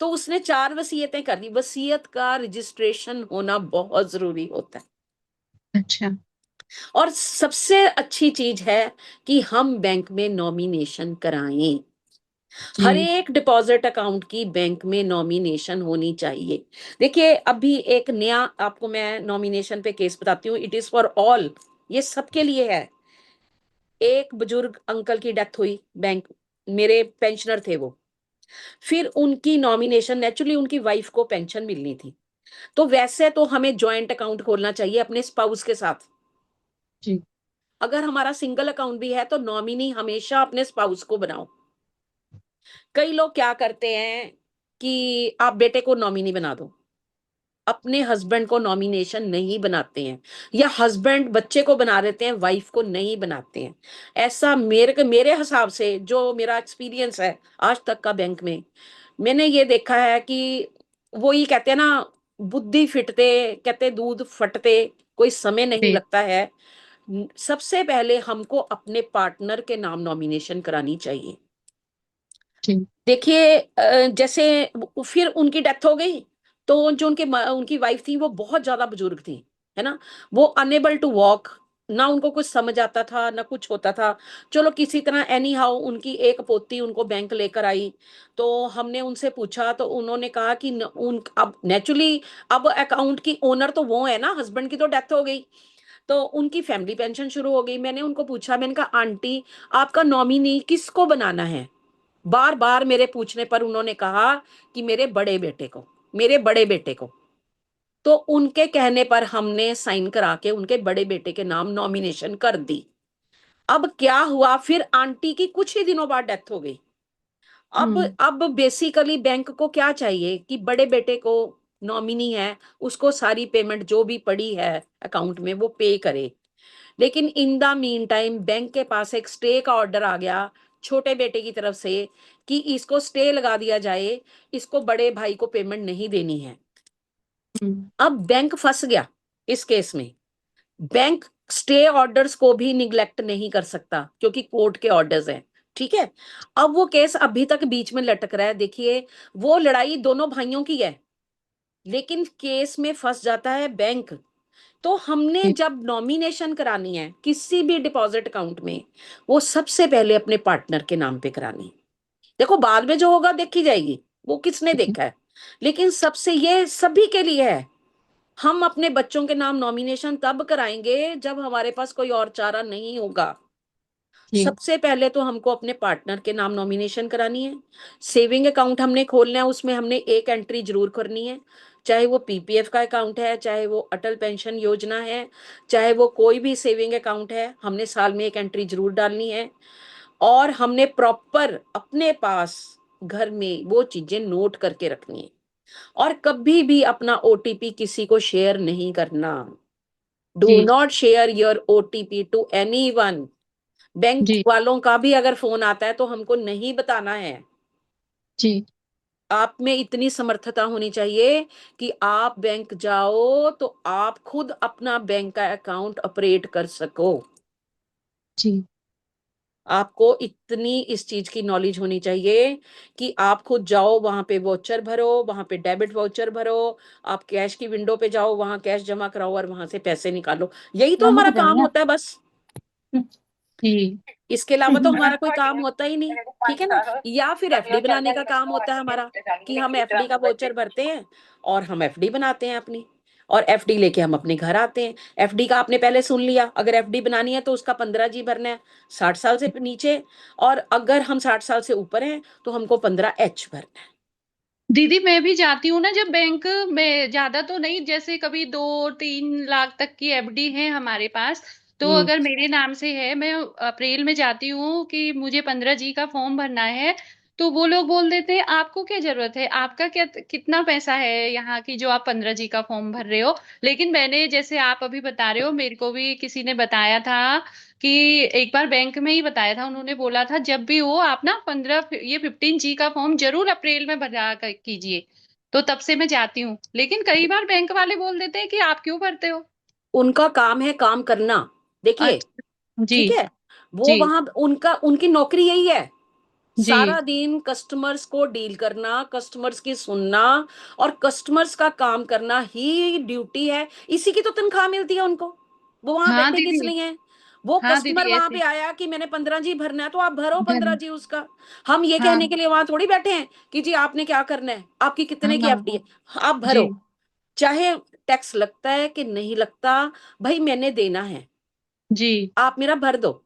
तो उसने 4 वसीयतें कर दी। वसीयत का रजिस्ट्रेशन होना बहुत जरूरी होता है।
अच्छा,
और सबसे अच्छी चीज है कि हम बैंक में नॉमिनेशन कराएं। हर
जी,
एक डिपॉजिट अकाउंट की बैंक में नॉमिनेशन होनी चाहिए। देखिए, अभी एक नया आपको मैं नॉमिनेशन पे केस बताती हूँ, इट इज फॉर ऑल, ये सबके लिए है। एक बुजुर्ग अंकल की डेथ हुई, बैंक, मेरे पेंशनर थे वो, फिर उनकी नॉमिनेशन, नेचुरली उनकी वाइफ को पेंशन मिलनी थी, तो वैसे तो हमें जॉइंट अकाउंट खोलना चाहिए अपने स्पाउस के साथ।
जी,
अगर हमारा सिंगल अकाउंट भी है तो नॉमिनी हमेशा अपने स्पाउस को बनाओ। कई लोग क्या करते हैं कि आप बेटे को नॉमिनी बना दो, अपने हस्बैंड को नॉमिनेशन नहीं बनाते हैं, या हस्बैंड बच्चे को बना देते हैं, वाइफ को नहीं बनाते हैं। ऐसा मेरे हिसाब से, जो मेरा एक्सपीरियंस है आज तक का बैंक में, मैंने ये देखा है कि वो ये कहते हैं ना, बुद्धि फिटते, कहते दूध फटते कोई समय नहीं
जी,
लगता है। सबसे पहले हमको अपने पार्टनर के नाम नॉमिनेशन करानी चाहिए।
जी,
देखिए, जैसे फिर उनकी डेथ हो गई, तो जो उनकी वाइफ थी वो बहुत ज्यादा बुजुर्ग थी, है ना? वो अनेबल टू वॉक, ना उनको कुछ समझ आता था ना कुछ होता था। चलो किसी तरह एनी हाउ उनकी एक पोती उनको बैंक लेकर आई, तो हमने उनसे पूछा तो उन्होंने कहा कि अब नेचुरली, अब अकाउंट की ओनर तो वो है ना, हस्बैंड की तो डेथ हो गई, तो उनकी फैमिली पेंशन शुरू हो गई। मैंने उनको पूछा, मैंने कहा आंटी, आपका नॉमिनी किसको बनाना है? बार बार मेरे पूछने पर उन्होंने कहा कि मेरे बड़े बेटे को। तो उनके कहने पर हमने साइन करा के उनके बड़े बेटे के नाम नॉमिनेशन कर दी। अब क्या हुआ, फिर आंटी की कुछ ही दिनों बाद डेथ हो गई। अब
हम्म,
अब बेसिकली बैंक को क्या चाहिए कि बड़े बेटे को, नॉमिनी है, उसको सारी पेमेंट जो भी पड़ी है अकाउंट में वो पे करे। लेकिन in the mean time bank के पास एक स्टे का ऑर्डर आ गया छोटे बेटे की तरफ से कि इसको स्टे लगा दिया जाए, इसको बड़े भाई को पेमेंट नहीं देनी है।
हम्म,
अब बैंक फंस गया इस केस में। बैंक स्टे ऑर्डर्स को भी निग्लेक्ट नहीं कर सकता क्योंकि कोर्ट के ऑर्डर्स हैं, ठीक है? अब वो केस अभी तक बीच में लटक रहा है। देखिए, वो लड़ाई दोनों भाइयों की है, लेकिन केस में फंस जाता है बैंक। तो हमने
जी,
जब नॉमिनेशन करानी है किसी भी डिपॉजिट अकाउंट में, वो सबसे पहले अपने पार्टनर के नाम पे करानी। देखो, बाद में जो होगा देखी जाएगी, वो किसने
जी,
देखा है, लेकिन सबसे, ये सभी के लिए है। हम अपने बच्चों के नाम नॉमिनेशन तब कराएंगे जब हमारे पास कोई और चारा नहीं होगा।
जी,
सबसे पहले तो हमको अपने पार्टनर के नाम नॉमिनेशन करानी है। सेविंग अकाउंट हमने खोलना है, उसमें हमने एक एंट्री जरूर करनी है, चाहे वो पीपीएफ का अकाउंट है, चाहे वो अटल पेंशन योजना है, चाहे वो कोई भी सेविंग अकाउंट है, हमने साल में एक एंट्री जरूर डालनी है। और हमने प्रॉपर अपने पास घर में वो चीजें नोट करके रखनी है, और कभी भी अपना ओटीपी किसी को शेयर नहीं करना। डू
जी,
not share your OTP to anyone. Bank
जी,
वालों का भी अगर फोन आता है तो हमको नहीं बताना है।
जी,
आप में इतनी समर्थता होनी चाहिए कि आप बैंक जाओ तो आप खुद अपना बैंक का अकाउंट ऑपरेट कर सको।
जी,
आपको इतनी इस चीज की नॉलेज होनी चाहिए कि आप खुद जाओ, वहां पे वाउचर भरो, वहां पे डेबिट वाउचर भरो, आप कैश की विंडो पे जाओ, वहां कैश जमा कराओ और वहां से पैसे निकालो। यही तो
मम्मा
हमारा
किधर
काम
है?
होता है बस।
जी
इसके अलावा तो हमारा कोई काम होता ही नहीं, ठीक है ना। या फिर एफडी बनाने का काम होता है हमारा, कि हम एफडी का वाउचर भरते हैं और हम एफडी बनाते हैं अपनी, और एफडी लेके हम अपने घर आते हैं। एफडी का आपने पहले सुन लिया, अगर एफडी बनानी है तो उसका 15G भरना है 60 साल से नीचे, और अगर हम 60 साल से ऊपर हैं तो हमको 15H भरना है।
दीदी, मैं भी जाती हूँ ना जब बैंक में, ज्यादा तो नहीं, जैसे कभी 2-3 लाख तक की एफडी है हमारे पास, तो अगर मेरे नाम से है, मैं अप्रैल में जाती हूँ कि मुझे 15G का फॉर्म भरना है, तो वो लोग बोल देते हैं आपको क्या जरूरत है, आपका क्या कितना पैसा है यहाँ की जो आप 15G का फॉर्म भर रहे हो। लेकिन मैंने, जैसे आप अभी बता रहे हो, मेरे को भी किसी ने बताया था कि एक बार बैंक में ही बताया था, उन्होंने बोला था जब भी हो आप ना 15G का फॉर्म जरूर अप्रैल में भरा कीजिए। तो तब से मैं जाती हूँ, लेकिन कई बार बैंक वाले बोल देते हैं कि आप क्यों भरते हो।
उनका काम है काम करना, देखिए,
अच्छा जी।
ठीक है। वो
जी
वहां उनकी नौकरी यही है,
जी।
सारा दिन कस्टमर्स को डील करना, कस्टमर्स की सुनना और कस्टमर्स का काम करना ही ड्यूटी है। इसी की तो तनख्वाह मिलती है उनको। वो वहां
हाँ
बैठे किस
दीदी।
लिए हैं? वो
हाँ
कस्टमर
दीदी,
वहां
ऐसे।
पे आया कि मैंने 15G भरना है, तो आप भरो
धन।
15G उसका। हम ये
हाँ
कहने के लिए वहां थोड़ी बैठे हैं कि जी आपने क्या करना है, आपकी कितने की
हाँ।
एफडी है, आप
जी
भरो। चाहे टैक्स लगता है कि नहीं लगता, भाई मैंने देना है,
जी।
आप मेरा भर दो।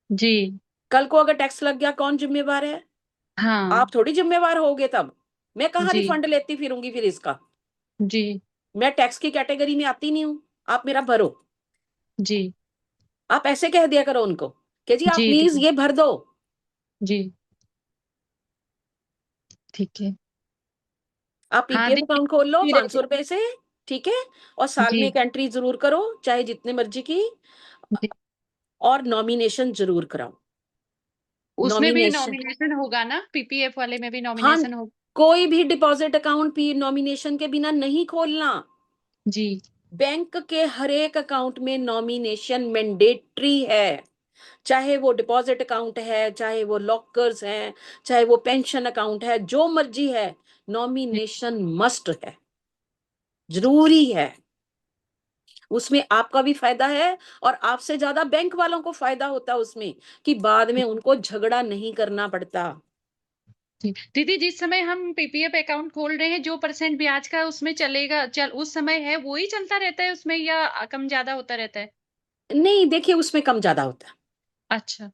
जी।
कल को अगर टैक्स लग गया, कौन जिम्मेवार है?
हाँ।
आप थोड़ी जिम्मेवार होगे तब। मैं कहाँ
जी
रिफंड लेती फिरूंगी फिर इसका?
जी।
मैं टैक्स की कैटेगरी में आती नहीं हूँ, आप मेरा भरो।
जी
आप ऐसे कह दिया करो उनको कि जी आप
जी।
प्लीज
दीदी
ये भर दो।
जी। ठीक है।
आप
हाँ
पीपीएफ
दीदी।
अकाउंट खोल लो
फिर।
500 रुपए से, ठीक है, और साल में
जी
एक एंट्री जरूर करो, चाहे जितने मर्जी की,
जी।
और नॉमिनेशन जरूर कराओ।
उसमें भी
नॉमिनेशन,
नॉमिनेशन होगा ना, पीपीएफ वाले में भी
हाँ,
नॉमिनेशन होगा।
कोई भी डिपॉजिट अकाउंट भी नॉमिनेशन के बिना नहीं खोलना।
जी
बैंक के हर एक अकाउंट में नॉमिनेशन मैंडेटरी है, चाहे वो डिपॉजिट अकाउंट है, चाहे वो लॉकर्स हैं, चाहे वो पेंशन अकाउंट है, जो मर्जी है, नॉमिनेशन मस्ट है, जरूरी है। उसमें आपका भी फायदा है और आपसे ज्यादा बैंक वालों को फायदा होता है उसमें, कि बाद में उनको झगड़ा नहीं करना पड़ता।
जी। दीदी, जिस समय हम पीपीएफ अकाउंट खोल रहे हैं, जो परसेंट ब्याज का उसमें चलेगा, उस समय है वो ही चलता रहता है उसमें, या कम ज्यादा होता रहता है?
नहीं, देखिए उसमें कम ज्यादा होता है,
अच्छा।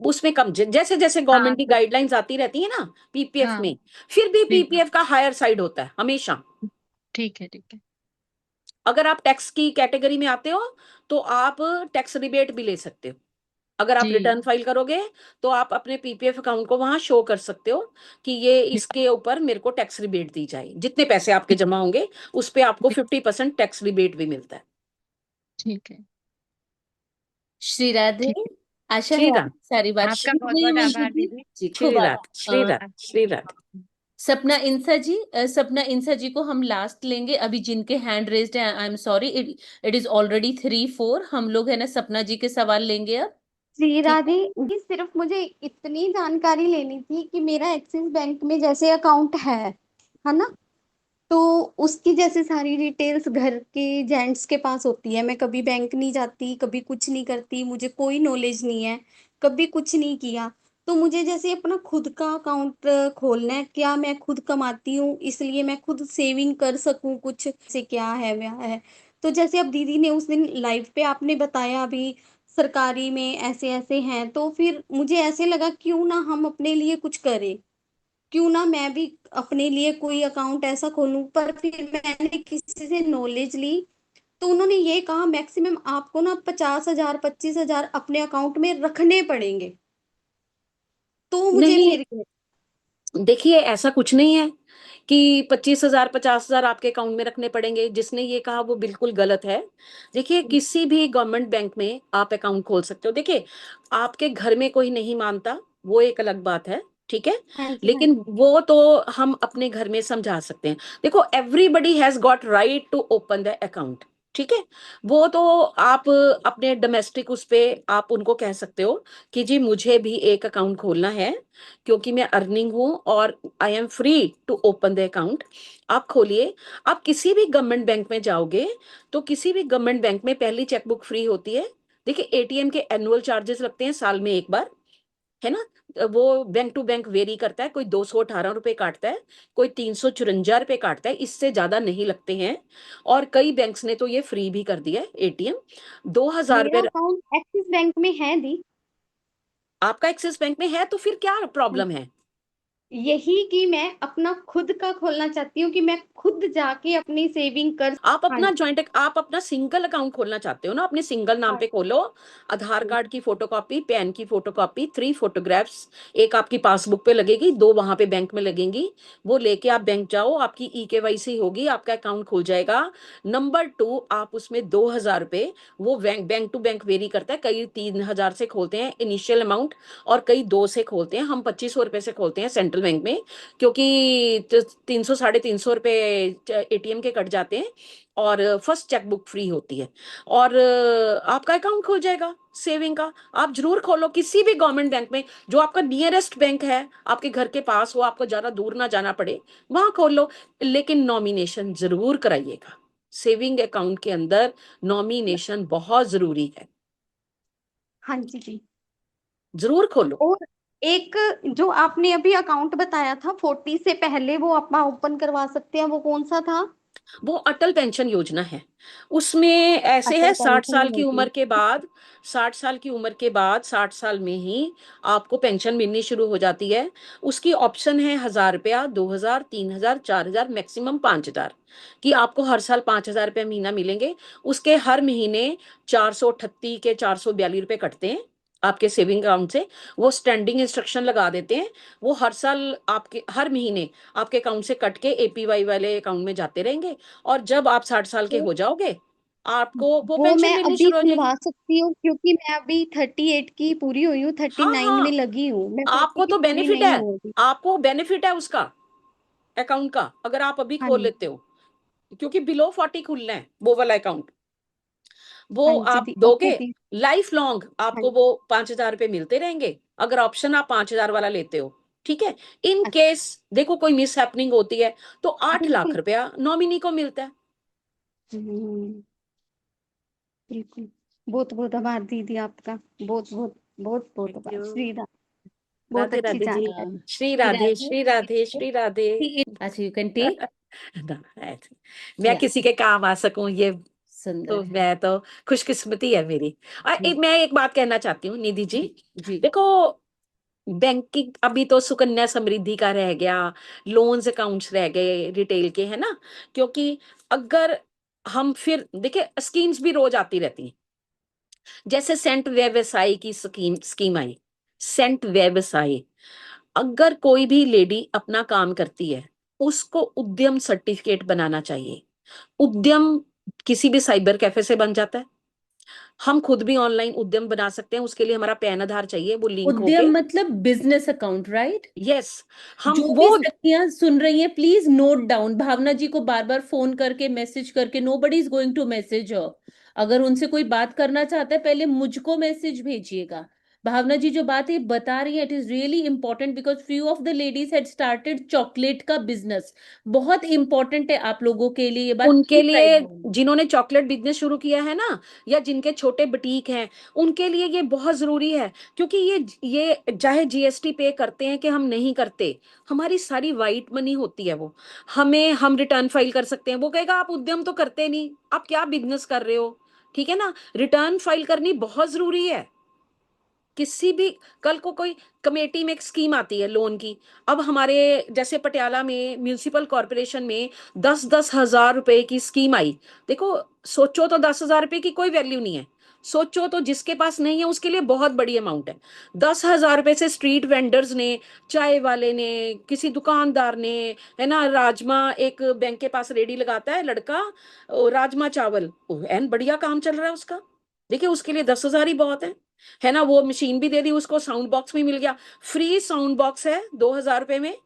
उसमें कम, जैसे जैसे
हाँ
गवर्नमेंट की गाइडलाइंस आती रहती है ना पीपीएफ
हाँ।
में, फिर भी
जी।
पीपीएफ का हायर साइड होता है हमेशा।
ठीक है, ठीक है।
अगर आप टैक्स की कैटेगरी में आते हो तो आप टैक्स रिबेट भी ले सकते हो। अगर आप
जी
रिटर्न फाइल करोगे तो आप अपने पीपीएफ अकाउंट को वहां शो कर सकते हो कि ये
जी।
इसके ऊपर मेरे को टैक्स रिबेट दी जाए, जितने पैसे आपके जमा होंगे उस पे आपको 50% टैक्स रिबेट भी मिलता है।
ठीक है।
श्री राधे।
ठीक है।
आशा है
श्री राम,
आपकी सारी बात
आपका
समझ
बहुत
गई
बहुत
होंगी
आभार
जी।
दीदी।
जी
श्री
खूब
राधे, श्री राधे, श्री राधे।
सपना इंसा जी, सपना इंसा जी को हम लास्ट लेंगे। अभी जिनके हैंड रेज्ड है, I am sorry, it is already 3-4। हम लोग है ना सपना जी के सवाल लेंगे अब।
श्री
ठीक।
राधे जी, सिर्फ मुझे इतनी जानकारी लेनी थी कि मेरा एक्सिस बैंक में जैसे अकाउंट है ना, तो उसकी जैसे सारी डिटेल्स घर के जेंट्स के पास होती है। मैं कभी बैंक नहीं जाती, कभी कुछ नहीं करती, मुझे कोई नॉलेज नहीं है, कभी कुछ नहीं किया। तो मुझे जैसे अपना खुद का अकाउंट खोलना है, क्या मैं खुद कमाती हूँ इसलिए मैं खुद सेविंग कर सकूँ कुछ से, क्या है वह है। तो जैसे अब दीदी ने उस दिन लाइव पे आपने बताया अभी सरकारी में ऐसे ऐसे हैं, तो फिर मुझे ऐसे लगा क्यों ना हम अपने लिए कुछ करें, क्यों ना मैं भी अपने लिए कोई अकाउंट ऐसा खोलूं। पर फिर मैंने किसी से नॉलेज ली, तो उन्होंने ये कहा मैक्सिमम आपको ना 50,000 25,000 अपने अकाउंट में रखने पड़ेंगे। तो मुझे
नहीं,
फिर
देखिए ऐसा कुछ नहीं है कि 25,000 50,000 आपके अकाउंट में रखने पड़ेंगे। जिसने ये कहा वो बिल्कुल गलत है। देखिए किसी भी गवर्नमेंट बैंक में आप अकाउंट खोल सकते हो। देखिए आपके घर में कोई नहीं मानता, वो एक अलग बात है, ठीक है,
हाँ जी हाँ
लेकिन वो तो हम अपने घर में समझा सकते हैं। देखो everybody has got right to open the account, ठीक है। वो तो आप अपने डोमेस्टिक उस पे आप उनको कह सकते हो कि जी मुझे भी एक अकाउंट खोलना है क्योंकि मैं अर्निंग हूं और I am free to open the account. आप खोलिए। आप किसी भी गवर्नमेंट बैंक में जाओगे तो किसी भी गवर्नमेंट बैंक में पहली चेकबुक फ्री होती है, देखिए एटीएम के एनुअल चार्जेस लगते हैं साल में एक बार, है ना, वो बैंक टू बैंक वेरी करता है, कोई 218 रुपए काटता है, कोई 354 रुपए काटता है, इससे ज्यादा नहीं लगते हैं। और कई बैंक्स ने तो ये फ्री भी कर दिया है एटीएम। 2000
मेरा
रुपए
अकाउंट एक्सिस बैंक में है दी।
आपका एक्सिस बैंक में है तो फिर क्या प्रॉब्लम है?
यही कि मैं अपना खुद का खोलना चाहती हूँ कि मैं खुद जाके अपनी सेविंग कर।
आप अपना
हाँ
जॉइंट, आप अपना सिंगल अकाउंट खोलना चाहते हो ना, अपने सिंगल नाम
हाँ
पे खोलो। आधार कार्ड की फोटोकॉपी, पैन की फोटोकॉपी, 3 फोटोग्राफ्स, एक आपकी पासबुक पे लगेगी, 2 वहां पे बैंक में लगेंगी। वो लेके आप बैंक जाओ, आपकी ईकेवाईसी होगी, आपका अकाउंट खुल जाएगा। नंबर 2, आप उसमें 2000 रुपए, वो बैंक टू बैंक वेरी करता है, कई 3000 से खोलते हैं इनिशियल अमाउंट, और कई 2 से खोलते हैं। हम 2500 रुपए से खोलते हैं सेंट्रल बैंक में, क्योंकि 300 350 रुपए एटीएम के कट जाते हैं, और फर्स्ट चेकबुक फ्री होती है, और आपका अकाउंट खुल जाएगा सेविंग का। आप जरूर खोलो किसी भी गवर्नमेंट बैंक में, जो आपका नियरेस्ट बैंक है, आपके घर के पास हो, आपको ज्यादा दूर ना जाना पड़े, वहां खोल लो। लेकिन नॉमिनेशन जरूर कराइएगा, सेविंग अकाउंट के अंदर नॉमिनेशन बहुत जरूरी है,
हाँ जी जी।
जरूर खोलो।
और एक जो आपने अभी अकाउंट बताया था 40 से पहले वो अपना ओपन करवा सकते हैं, वो कौन सा था?
वो अटल पेंशन योजना है, उसमें ऐसे है
अटल
60
पेंशन
साल की
योजना।
उम्र के बाद, 60 साल की उम्र के बाद 60 साल में ही आपको पेंशन मिलनी शुरू हो जाती है। उसकी ऑप्शन है 1000 रुपया, 2000, 3000, 4000, मैक्सिमम 5000, कि आपको हर साल 5000 रुपये महीना मिलेंगे। उसके हर महीने 438 के 442 रुपए कटते हैं आपके सेविंग अकाउंट से, वो स्टैंडिंग इंस्ट्रक्शन लगा देते हैं। वो हर साल आपके हर महीने आपके अकाउंट से कट के एपीवाई वाले अकाउंट में जाते रहेंगे, और जब आप 60 साल के
तो
हो जाओगे आपको वो
वो
पेंशन
मैं
मिलनी
अभी
शुरू हो जाएगी।
खुलवा सकती हूँ क्योंकि मैं अभी 38 की पूरी हुई हूँ,
हाँ
39 में
हाँ,
लगी हूँ, मैं 40
आपको
की
तो
पूरी
बेनिफिट
नहीं
है,
हूँ अभी।
आपको बेनिफिट है उसका अकाउंट का, अगर आप अभी
हाँ
खोल लेते हो, क्योंकि बिलो 40 खुलना है वो वाला अकाउंट,
हाँ
वो
जी
आप
दी, ओके
दोगे
दी।
लाइफ लॉन्ग,
हाँ
आपको वो 5000 रुपए मिलते रहेंगे, अगर ऑप्शन आप 5000 वाला लेते हो। ठीक है, इन
अच्छा,
केस देखो कोई मिस हैपनिंग होती है तो 8 लाख
बिल्कुल।
रुपया नॉमिनी को मिलता है।
हम्म, बिल्कुल। बहुत बहुत आभार दीदी आपका, बहुत बहुत बहुत बहुत
थैंक
आभार
यू।
श्री राम। बहुत
राधे
अच्छी
राधे जी।
जानकारी।
श्री
श्री
राधे,
राधे।
श्री राधे, श्री राधे।
अच्छा, यू कैन टेक।
ना, मैं
या
किसी के काम आ सकूं, ये
सुंदर
तो
है।
मैं तो खुशकिस्मती है मेरी। और
जी
मैं एक बात कहना चाहती हूँ निधि जी,
जी जी।
देखो बैंकिंग अभी तो सुकन्या समृद्धि का रह गया, लोन्स अकाउंट्स रह गए रिटेल के, है ना, क्योंकि अगर हम फिर देखिए स्कीम्स भी रोज आती रहती हैं, जैसे सेंट व्यवसाय की स्कीम आई, सेंट व्यवसाय, अगर कोई भी लेडी अपना काम करती है उसको उद्यम सर्टिफिकेट बनाना चाहिए। उद्यम किसी भी साइबर कैफे से बन जाता है, हम खुद भी ऑनलाइन उद्यम बना सकते हैं, उसके लिए हमारा पैन आधार चाहिए, वो लिंक
उद्यम
होके।
मतलब बिजनेस अकाउंट, राइट?
यस, हम
जो भी
वो
सखियां सुन रही हैं please note down, Bhavna ji को बार बार फोन करके मैसेज करके, nobody is going to message. अगर उनसे कोई बात करना चाहता है पहले मुझको मैसेज भेजिएगा। भावना जी जो बात है बता रही है, it is really important because few of the ladies had started chocolate का बिजनेस। बहुत इंपॉर्टेंट है आप लोगों के लिए ये बात,
उनके
प्लीज राइट
लिए
डाउन।
जिन्होंने चॉकलेट बिजनेस शुरू किया है ना, या जिनके छोटे बुटीक हैं, उनके लिए ये बहुत जरूरी है, क्योंकि ये चाहे जीएसटी पे करते हैं कि हम नहीं करते, हमारी सारी वाइट मनी होती है वो, हम रिटर्न फाइल कर सकते हैं। वो कहेगा आप उद्यम तो करते नहीं, आप क्या बिजनेस कर रहे हो, ठीक है ना, रिटर्न फाइल करनी बहुत जरूरी है। किसी भी कल को कोई कमेटी में एक स्कीम आती है लोन की, अब हमारे जैसे पटियाला में म्यूनिसिपल कॉर्पोरेशन में 10-10 हजार रुपए की स्कीम आई। देखो सोचो तो 10 हजार रुपए की कोई वैल्यू नहीं है, सोचो तो जिसके पास नहीं है उसके लिए बहुत बड़ी अमाउंट है। 10 हजार रुपए से स्ट्रीट वेंडर्स ने, चाय वाले ने, किसी दुकानदार ने, है ना, राजमा, एक बैंक के पास रेडी लगाता है लड़का, राजमा चावल, एन बढ़िया काम चल रहा है उसका, देखिए उसके लिए 10 हजार ही बहुत है ना। वो मशीन भी दे दी उसको, साउंड बॉक्स भी मिल गया, फ्री साउंड बॉक्स है 2000 रुपए में।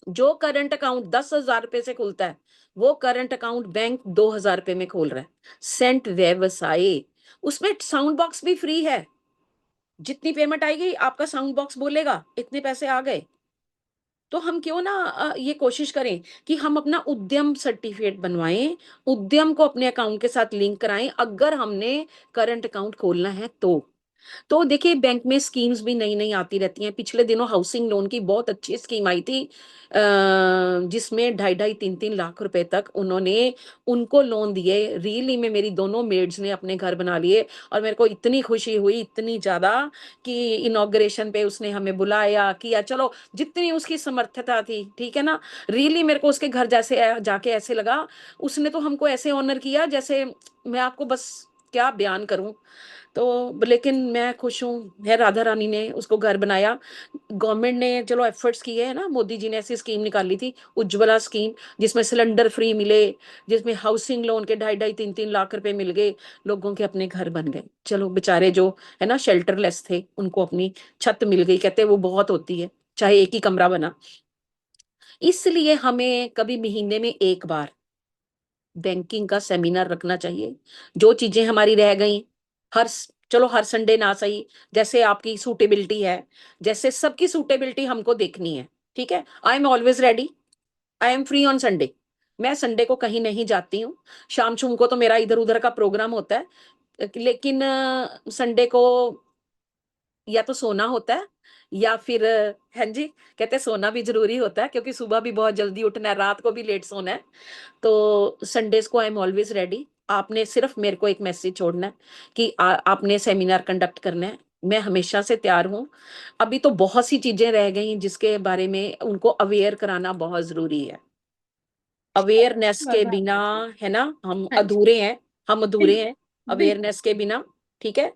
जो करंट अकाउंट 10 हजार रुपए से खुलता है, वो करंट अकाउंट बैंक 2000 रुपए में खोल रहा है, सेंट व्यवसाय, उसमें साउंड बॉक्स भी फ्री है। जितनी पेमेंट आएगी आपका साउंड बॉक्स बोलेगा इतने पैसे आ गए, तो हम क्यों ना ये कोशिश करें कि हम अपना उद्यम सर्टिफिकेट बनवाएं, उद्यम को अपने अकाउंट के साथ लिंक कराएं, अगर हमने करंट अकाउंट खोलना है तो देखिए बैंक में स्कीम्स भी नई नई आती रहती हैं। पिछले दिनों हाउसिंग लोन की बहुत अच्छी स्कीम आई थी, जिसमें 2.5-3 लाख रुपए तक उन्होंने उनको लोन दिए। रियली में मेरी दोनों मेड्स ने अपने घर बना लिए, और मेरे को इतनी खुशी हुई, इतनी ज्यादा, कि इनॉग्रेशन पे उसने हमें बुलाया, किया, चलो जितनी उसकी समर्थता थी, ठीक है ना। रियली मेरे को उसके घर जैसे जाके ऐसे लगा, उसने तो हमको ऐसे ऑनर किया जैसे मैं आपको बस क्या बयान करूं। तो लेकिन मैं खुश हूँ, है राधा रानी ने उसको घर बनाया। गवर्नमेंट ने चलो एफर्ट्स किए है ना, मोदी जी ने ऐसी स्कीम निकाली थी, उज्ज्वला स्कीम, जिसमें सिलेंडर फ्री मिले, जिसमें हाउसिंग लोन के 2.5-3 लाख रुपए मिल गए, लोगों के अपने घर बन गए। चलो बेचारे जो है ना शेल्टरलेस थे, उनको अपनी छत मिल गई, कहते वो बहुत होती है, चाहे एक ही कमरा बना। इसलिए हमें कभी महीने में एक बार बैंकिंग का सेमिनार रखना चाहिए। जो चीजें हमारी रह गई, चलो हर संडे ना सही, जैसे आपकी सूटेबिलिटी है, जैसे सबकी सूटेबिलिटी हमको देखनी है, ठीक है। I am always ready, I am free on Sunday. मैं संडे को कहीं नहीं जाती हूँ, शाम शुम को तो मेरा इधर उधर का प्रोग्राम होता है, लेकिन संडे को या तो सोना होता है, या फिर हाँ जी, कहते हैं सोना भी जरूरी होता है, क्योंकि सुबह भी बहुत जल्दी उठना है, रात को भी लेट सोना है। तो संडेज को आई एम ऑलवेज रेडी। आपने सिर्फ मेरे को एक मैसेज छोड़ना है कि आपने सेमिनार कंडक्ट करना है, मैं हमेशा से तैयार हूँ। अभी तो बहुत सी चीजें रह गई जिसके बारे में उनको अवेयर कराना बहुत जरूरी है। अवेयरनेस के बिना, है ना, हम
हाँ जी,
अधूरे हैं, हम अधूरे हैं अवेयरनेस के बिना, ठीक है।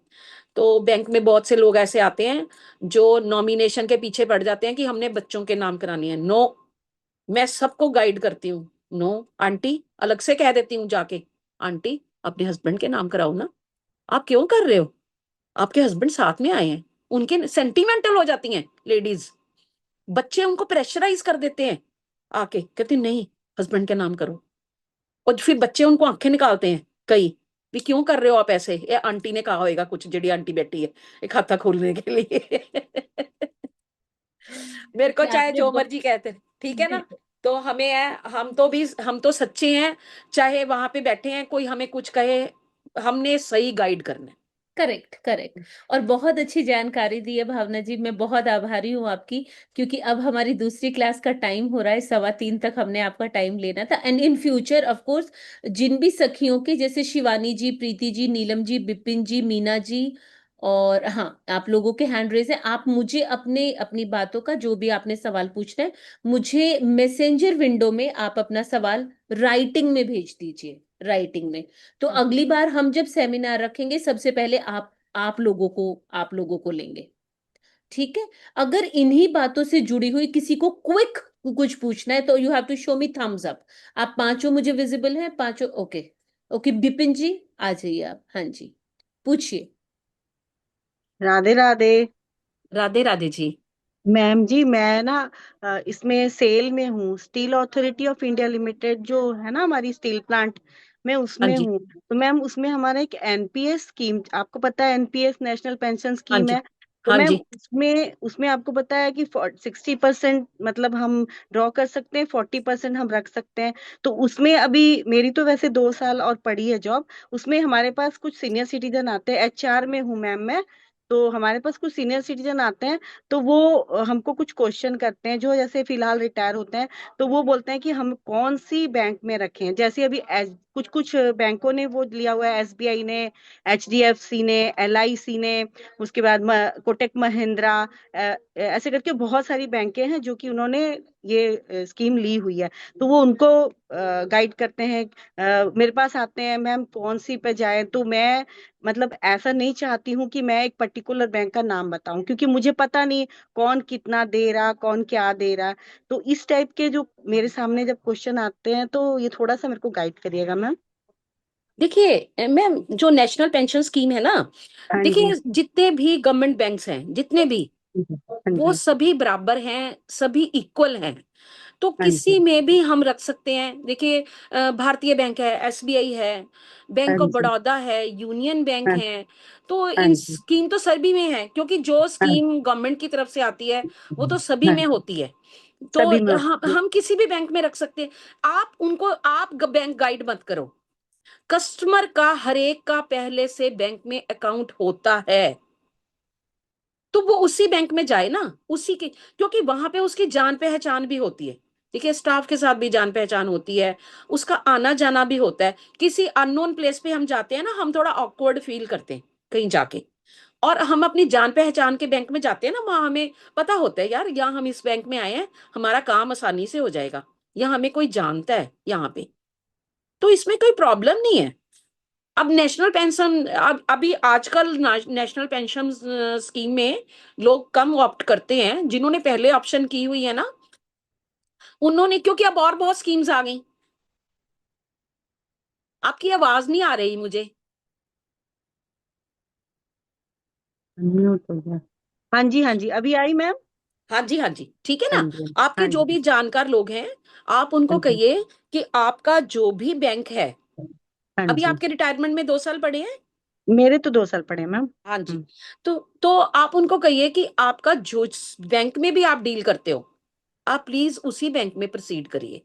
तो बैंक में बहुत से लोग ऐसे आते हैं जो नॉमिनेशन के पीछे पड़ जाते हैं कि हमने बच्चों के नाम करानी है। नो, मैं सबको गाइड करती हूँ। नो आंटी, अलग से कह देती हूँ जाके, आंटी अपने हस्बैंड के नाम कराओ ना। आप क्यों कर रहे हो, आपके हस्बैंड साथ में आए हैं। उनके सेंटिमेंटल हो जाती हैं लेडीज, बच्चे उनको प्रेशराइज कर देते हैं, आके कहते नहीं हस्बैंड के नाम करो, और फिर बच्चे उनको आंखें निकालते हैं कई, भी क्यों कर रहे हो आप ऐसे, ये आंटी ने कहा होगा कुछ, जेडी आंटी बैठी है एक खाता खोलने के लिए। मेरे को
ये
चाहे
आपने
जो मर्जी कहते, ठीक है ना। तो हमें है, हम तो सच्चे हैं, चाहे वहां पे बैठे हैं कोई हमें कुछ कहे, हमने सही गाइड करना है।
Correct correct. और बहुत अच्छी जानकारी दी है भावना जी, मैं बहुत आभारी हूँ आपकी, क्योंकि अब हमारी दूसरी क्लास का टाइम हो रहा है, 2:15 तक हमने आपका टाइम लेना था। And in future of course जिन भी सखियों के, जैसे शिवानी जी, प्रीति जी, नीलम जी, बिपिन जी, मीना जी, और हाँ आप लोगों के हैंड रेज है, आप मुझे अपने अपनी बातों का जो भी आपने सवाल पूछना है, मुझे मैसेंजर विंडो में आप अपना सवाल राइटिंग में भेज दीजिए, राइटिंग में। तो अगली बार हम जब सेमिनार रखेंगे, सबसे पहले आप लोगों को लेंगे, ठीक है। अगर इन्हीं बातों से जुड़ी हुई किसी को क्विक कुछ पूछना है तो you have to show me thumbs up. आप पांचों मुझे विजिबल हैं पांचों, ओके। ओके बिपिन जी आ जाइए आप, हाँ जी पूछिए।
राधे राधे।
राधे राधे जी।
मैम जी मैं ना इसमें सेल में हूँ, steel authority of India limited जो है ना हमारी स्टील प्लांट, मैं
हाँ
उसमें
जी,
हूँ। तो मैम उसमें हमारा एक एनपीएस स्कीम, आपको पता है एनपीएस नेशनल पेंशन
हाँ
स्कीम
जी,
है। तो
हाँ
मैम
जी।
उसमें उसमें आपको पता है कि 60% मतलब हम ड्रॉ कर सकते हैं, 40% हम रख सकते हैं। तो उसमें अभी मेरी तो वैसे 2 साल और पड़ी है जॉब, उसमें हमारे पास कुछ सीनियर सिटीजन आते हैं, एचआर में हूँ मैम मैं। तो हमारे पास कुछ सीनियर सिटीजन आते हैं, तो वो हमको कुछ क्वेश्चन करते हैं, जो जैसे फिलहाल रिटायर होते हैं। तो वो बोलते हैं कि हम कौन सी बैंक में रखें, जैसे अभी कुछ कुछ बैंकों ने वो लिया हुआ है, एसबीआई ने, एचडीएफसी ने, एलआईसी ने, उसके बाद कोटक महिंद्रा, ऐसे करके बहुत सारी बैंकें हैं जो कि उन्होंने ये स्कीम ली हुई है। तो वो उनको गाइड करते हैं, मेरे पास आते हैं मैम कौन सी पे जाए। तो मैं मतलब ऐसा नहीं चाहती हूँ कि मैं एक पर्टिकुलर बैंक का नाम बताऊं, क्योंकि मुझे पता नहीं कौन कितना दे रहा, कौन क्या दे रहा। तो इस टाइप के जो मेरे सामने जब क्वेश्चन आते हैं, तो ये थोड़ा सा मेरे को गाइड करिएगा मैम।
देखिए मैम, जो नेशनल पेंशन स्कीम है ना,
हाँ जी।
देखिए जितने भी गवर्नमेंट बैंक्स हैं, जितने भी,
हाँ
वो
जी।
सभी बराबर हैं, सभी इक्वल हैं। तो
हाँ
किसी
जी।
में भी हम रख सकते हैं। देखिए भारतीय बैंक है, एसबीआई है,
हाँ
बैंक ऑफ
जी।
बड़ौदा है, यूनियन बैंक
हाँ
है। तो
हाँ
इन
जी।
स्कीम तो सभी में है, क्योंकि जो
हाँ
स्कीम गवर्नमेंट की तरफ से आती है वो तो सभी
हाँ
में होती है। तो
सभी में
हम किसी भी बैंक में रख सकते हैं। आप बैंक गाइड मत करो, कस्टमर का हर एक का पहले से बैंक में अकाउंट होता है, तो वो उसी बैंक में जाए ना, उसी के, क्योंकि वहां पे उसकी जान पहचान भी होती है। देखिए, स्टाफ के साथ भी जान पहचान होती है, उसका आना जाना भी होता है। किसी अननोन प्लेस पे हम जाते हैं ना, हम थोड़ा ऑकवर्ड फील करते हैं कहीं जाके, और हम अपनी जान पहचान के बैंक में जाते हैं ना, वहां हमें पता होता है यार, यहाँ हम इस बैंक में आए हैं, हमारा काम आसानी से हो जाएगा, यहाँ हमें कोई जानता है यहाँ पे, तो इसमें कोई प्रॉब्लम नहीं है। अब नेशनल पेंशन, अब अभी आजकल नेशनल पेंशन स्कीम में लोग कम ऑप्ट करते हैं, जिन्होंने पहले ऑप्शन की हुई है ना, उन्होंने, क्योंकि अब और बहुत स्कीम्स आ गई। आपकी आवाज नहीं आ रही मुझे।
म्यूट हो गया। हाँ जी, हाँ जी, अभी आई मैम।
हाँ जी, हाँ जी, ठीक है
हाँ
ना।
जी,
आपके
हाँ
जो
जी,
भी जानकार लोग हैं, आप उनको
हाँ जी,
कहिए कि आपका जो भी बैंक है,
हाँ
अभी
जी।
आपके रिटायरमेंट में 2 साल पड़े हैं।
मेरे तो 2 साल पड़े मैम।
हाँ जी, तो आप उनको कहिए कि आपका जो बैंक में भी आप डील करते हो, आप प्लीज उसी बैंक में प्रोसीड करिए,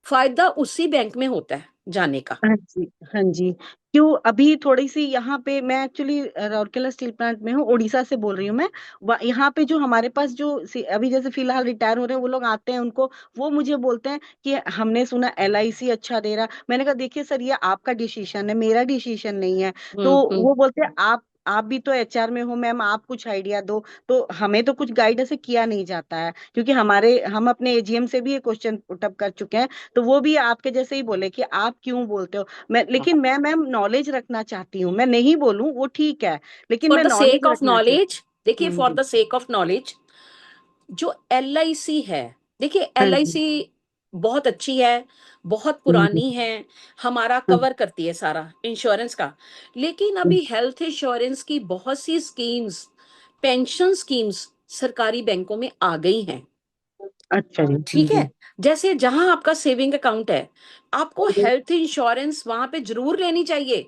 फायदा उसी बैंक में होता है जाने का।
हाँ जी, हाँ जी। क्यों अभी थोड़ी सी यहाँ पे मैं एक्चुअली राउरकेला स्टील प्लांट में हूँ, उड़ीसा से बोल रही हूँ मैं। यहाँ पे जो हमारे पास जो अभी जैसे फिलहाल रिटायर हो रहे हैं वो लोग आते हैं, उनको वो मुझे बोलते हैं कि हमने सुना LIC अच्छा दे रहा। मैंने कहा देखिए सर, ये आपका डिसीजन है, मेरा डिसीजन नहीं है। तो वो बोलते हैं आप भी तो HR में हो मैम, आप कुछ आइडिया दो। तो हमें तो कुछ गाइड ऐसे किया नहीं जाता है, क्योंकि हम अपने AGM से भी ये क्वेश्चन पुटअप कर चुके हैं। तो वो भी आपके जैसे ही बोले कि आप क्यों बोलते हो। लेकिन मैं मैम नॉलेज रखना चाहती हूँ, मैं नहीं बोलूं वो ठीक है, लेकिन
फॉर
मैं
द सेक
नॉलेज
ऑफ
रखना चाहती
नॉलेज, देखिए,
हूँ।
फॉर
जी,
द सेक ऑफ नॉलेज, जो LIC है, देखिए
हाँ जी,
LIC बहुत अच्छी है, बहुत
हाँ जी,
पुरानी है, हमारा
हाँ
कवर करती है सारा इंश्योरेंस का। लेकिन
जी।
अभी हेल्थ इंश्योरेंस की बहुत सी स्कीम्स, पेंशन स्कीम्स सरकारी बैंकों में आ गई हैं।
अच्छा जी, हाँ
ठीक
जी।
है, जैसे जहां आपका सेविंग अकाउंट है, आपको हेल्थ इंश्योरेंस वहां पे जरूर लेनी चाहिए।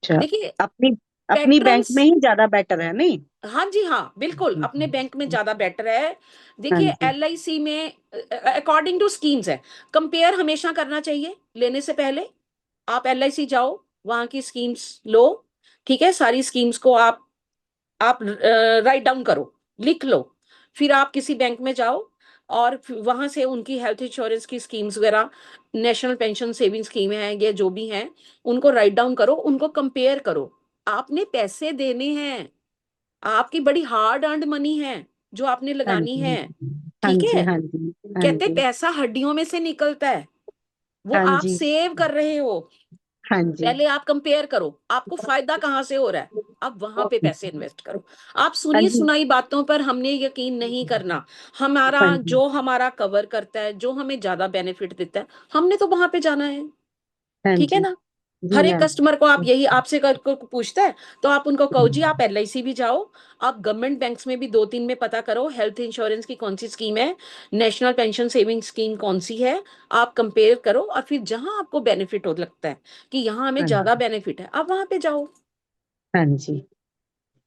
अच्छा,
देखिए,
अपनी अपनी बैंक
पेट्रन्स,
में ही ज्यादा बेटर है नहीं।
हाँ जी, हाँ बिल्कुल, अपने बैंक में ज्यादा बेटर है।
हाँ
देखिए,
जी,
LIC में अकॉर्डिंग टू स्कीम्स है, कंपेयर हमेशा करना चाहिए लेने से पहले। आप LIC जाओ, वहां की स्कीम्स लो, ठीक है, सारी स्कीम्स को आप राइट डाउन करो, लिख लो, फिर आप किसी बैंक में जाओ और वहां से उनकी हेल्थ इंश्योरेंस की स्कीम्स वगैरह, नेशनल पेंशन सेविंग स्कीम है, ये जो भी हैं, उनको राइट डाउन करो, उनको कंपेयर करो। आपने पैसे देने हैं, आपकी बड़ी हार्ड अर्न्ड मनी है जो आपने
हाँ
लगानी
जी,
है।
हाँ
ठीक
जी,
है,
हाँ जी, हाँ
कहते
जी,
पैसा हड्डियों में से निकलता है, वो
हाँ
आप
जी,
सेव कर रहे हो।
हाँ जी,
पहले आप कंपेयर करो, आपको फायदा कहाँ से हो रहा है, आप वहां पे पैसे इन्वेस्ट करो। आप
हाँ
सुनी
जी,
सुनाई बातों पर हमने यकीन नहीं करना। हमारा
हाँ जी,
जो हमारा कवर करता है, जो हमें ज्यादा बेनिफिट देता है, हमने तो वहां पे जाना है।
हाँ
ठीक है
जी,
ना।
जी
हर एक
मैम।
कस्टमर को आप यही, आपसे को पूछता है, तो आप उनको कहो जी आप LIC भी जाओ, आप गवर्नमेंट बैंक्स में भी 2-3 में पता करो हेल्थ इंश्योरेंस की कौन सी स्कीम है, नेशनल पेंशन सेविंग स्कीम कौन सी है, आप कंपेयर करो, और फिर जहां आपको बेनिफिट हो लगता है कि यहाँ हमें
हाँ
ज्यादा
जी,
बेनिफिट है, आप वहां पे जाओ।
हाँ जी।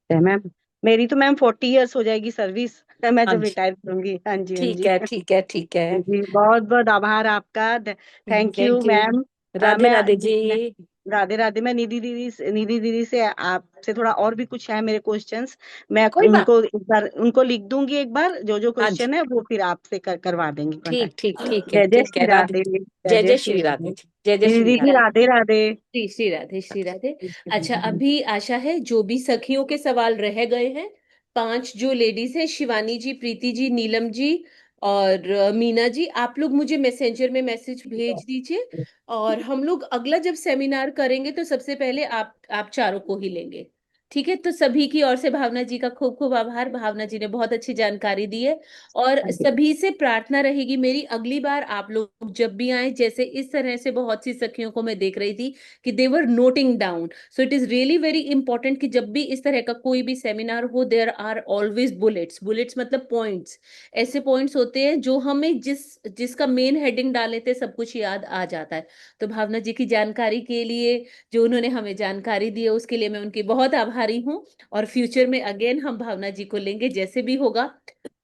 है मैम, मेरी तो मैम 40 इयर्स हो जाएगी सर्विस, मैं
हाँ
जब
जी,
रिटायर करूंगी। हाँ जी, हाँ
ठीक
जी।
है, ठीक है, ठीक है।
जी, बहुत बहुत आभार आपका। Thank you
thank you.
Ma'am.
Radhe Radhe ji.
Radhe Radhe. मैं निधि दीदी से आपसे थोड़ा और भी कुछ है मेरे क्वेश्चंस, मैं
कोई बात।
उनको एक बार उनको लिख दूंगी, एक बार जो जो
हाँ जी,
क्वेश्चन है वो फिर आपसे करवा देंगे
ठीक
कॉन्टेक्ट।
ठीक, ठीक है,
जय जय
ठीक है।
श्री
राधे,
राधे, जय
जय
जय
जय
श्री
श्री
राधे।
राधे जी, जय जय श्री
दीदी जी
राधे।
राधे राधे।
श्री श्री राधे, श्री राधे। अच्छा, अभी आशा है जो भी सखियों के सवाल रह गए हैं, 5 जो लेडीज हैं, शिवानी जी, प्रीति जी, नीलम जी और मीना जी, आप लोग मुझे मैसेंजर में मैसेज भेज दीजिए, और हम लोग अगला जब सेमिनार करेंगे तो सबसे पहले आप चारों को ही लेंगे। ठीक है, तो सभी की ओर से भावना जी का खूब खूब आभार। भावना जी ने बहुत अच्छी जानकारी दी है, और सभी से प्रार्थना रहेगी मेरी, अगली बार आप लोग जब भी आए, जैसे इस तरह से बहुत सी सखियों को मैं देख रही थी कि they were noting down, so it is really very important कि जब भी इस तरह का कोई भी सेमिनार हो, there are always bullets. Bullets मतलब पॉइंट्स, ऐसे पॉइंट्स होते हैं जो हमें जिसका मेन हेडिंग डाले थे सब कुछ याद आ जाता है। तो भावना जी की जानकारी के लिए, जो उन्होंने हमें जानकारी दी है, उसके लिए मैं उनकी बहुत आभारी हूँ, और फ्यूचर में अगेन हम भावना जी को लेंगे जैसे भी होगा।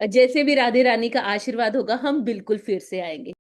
जैसे भी राधे रानी का आशीर्वाद होगा हम बिल्कुल फिर से आएंगे।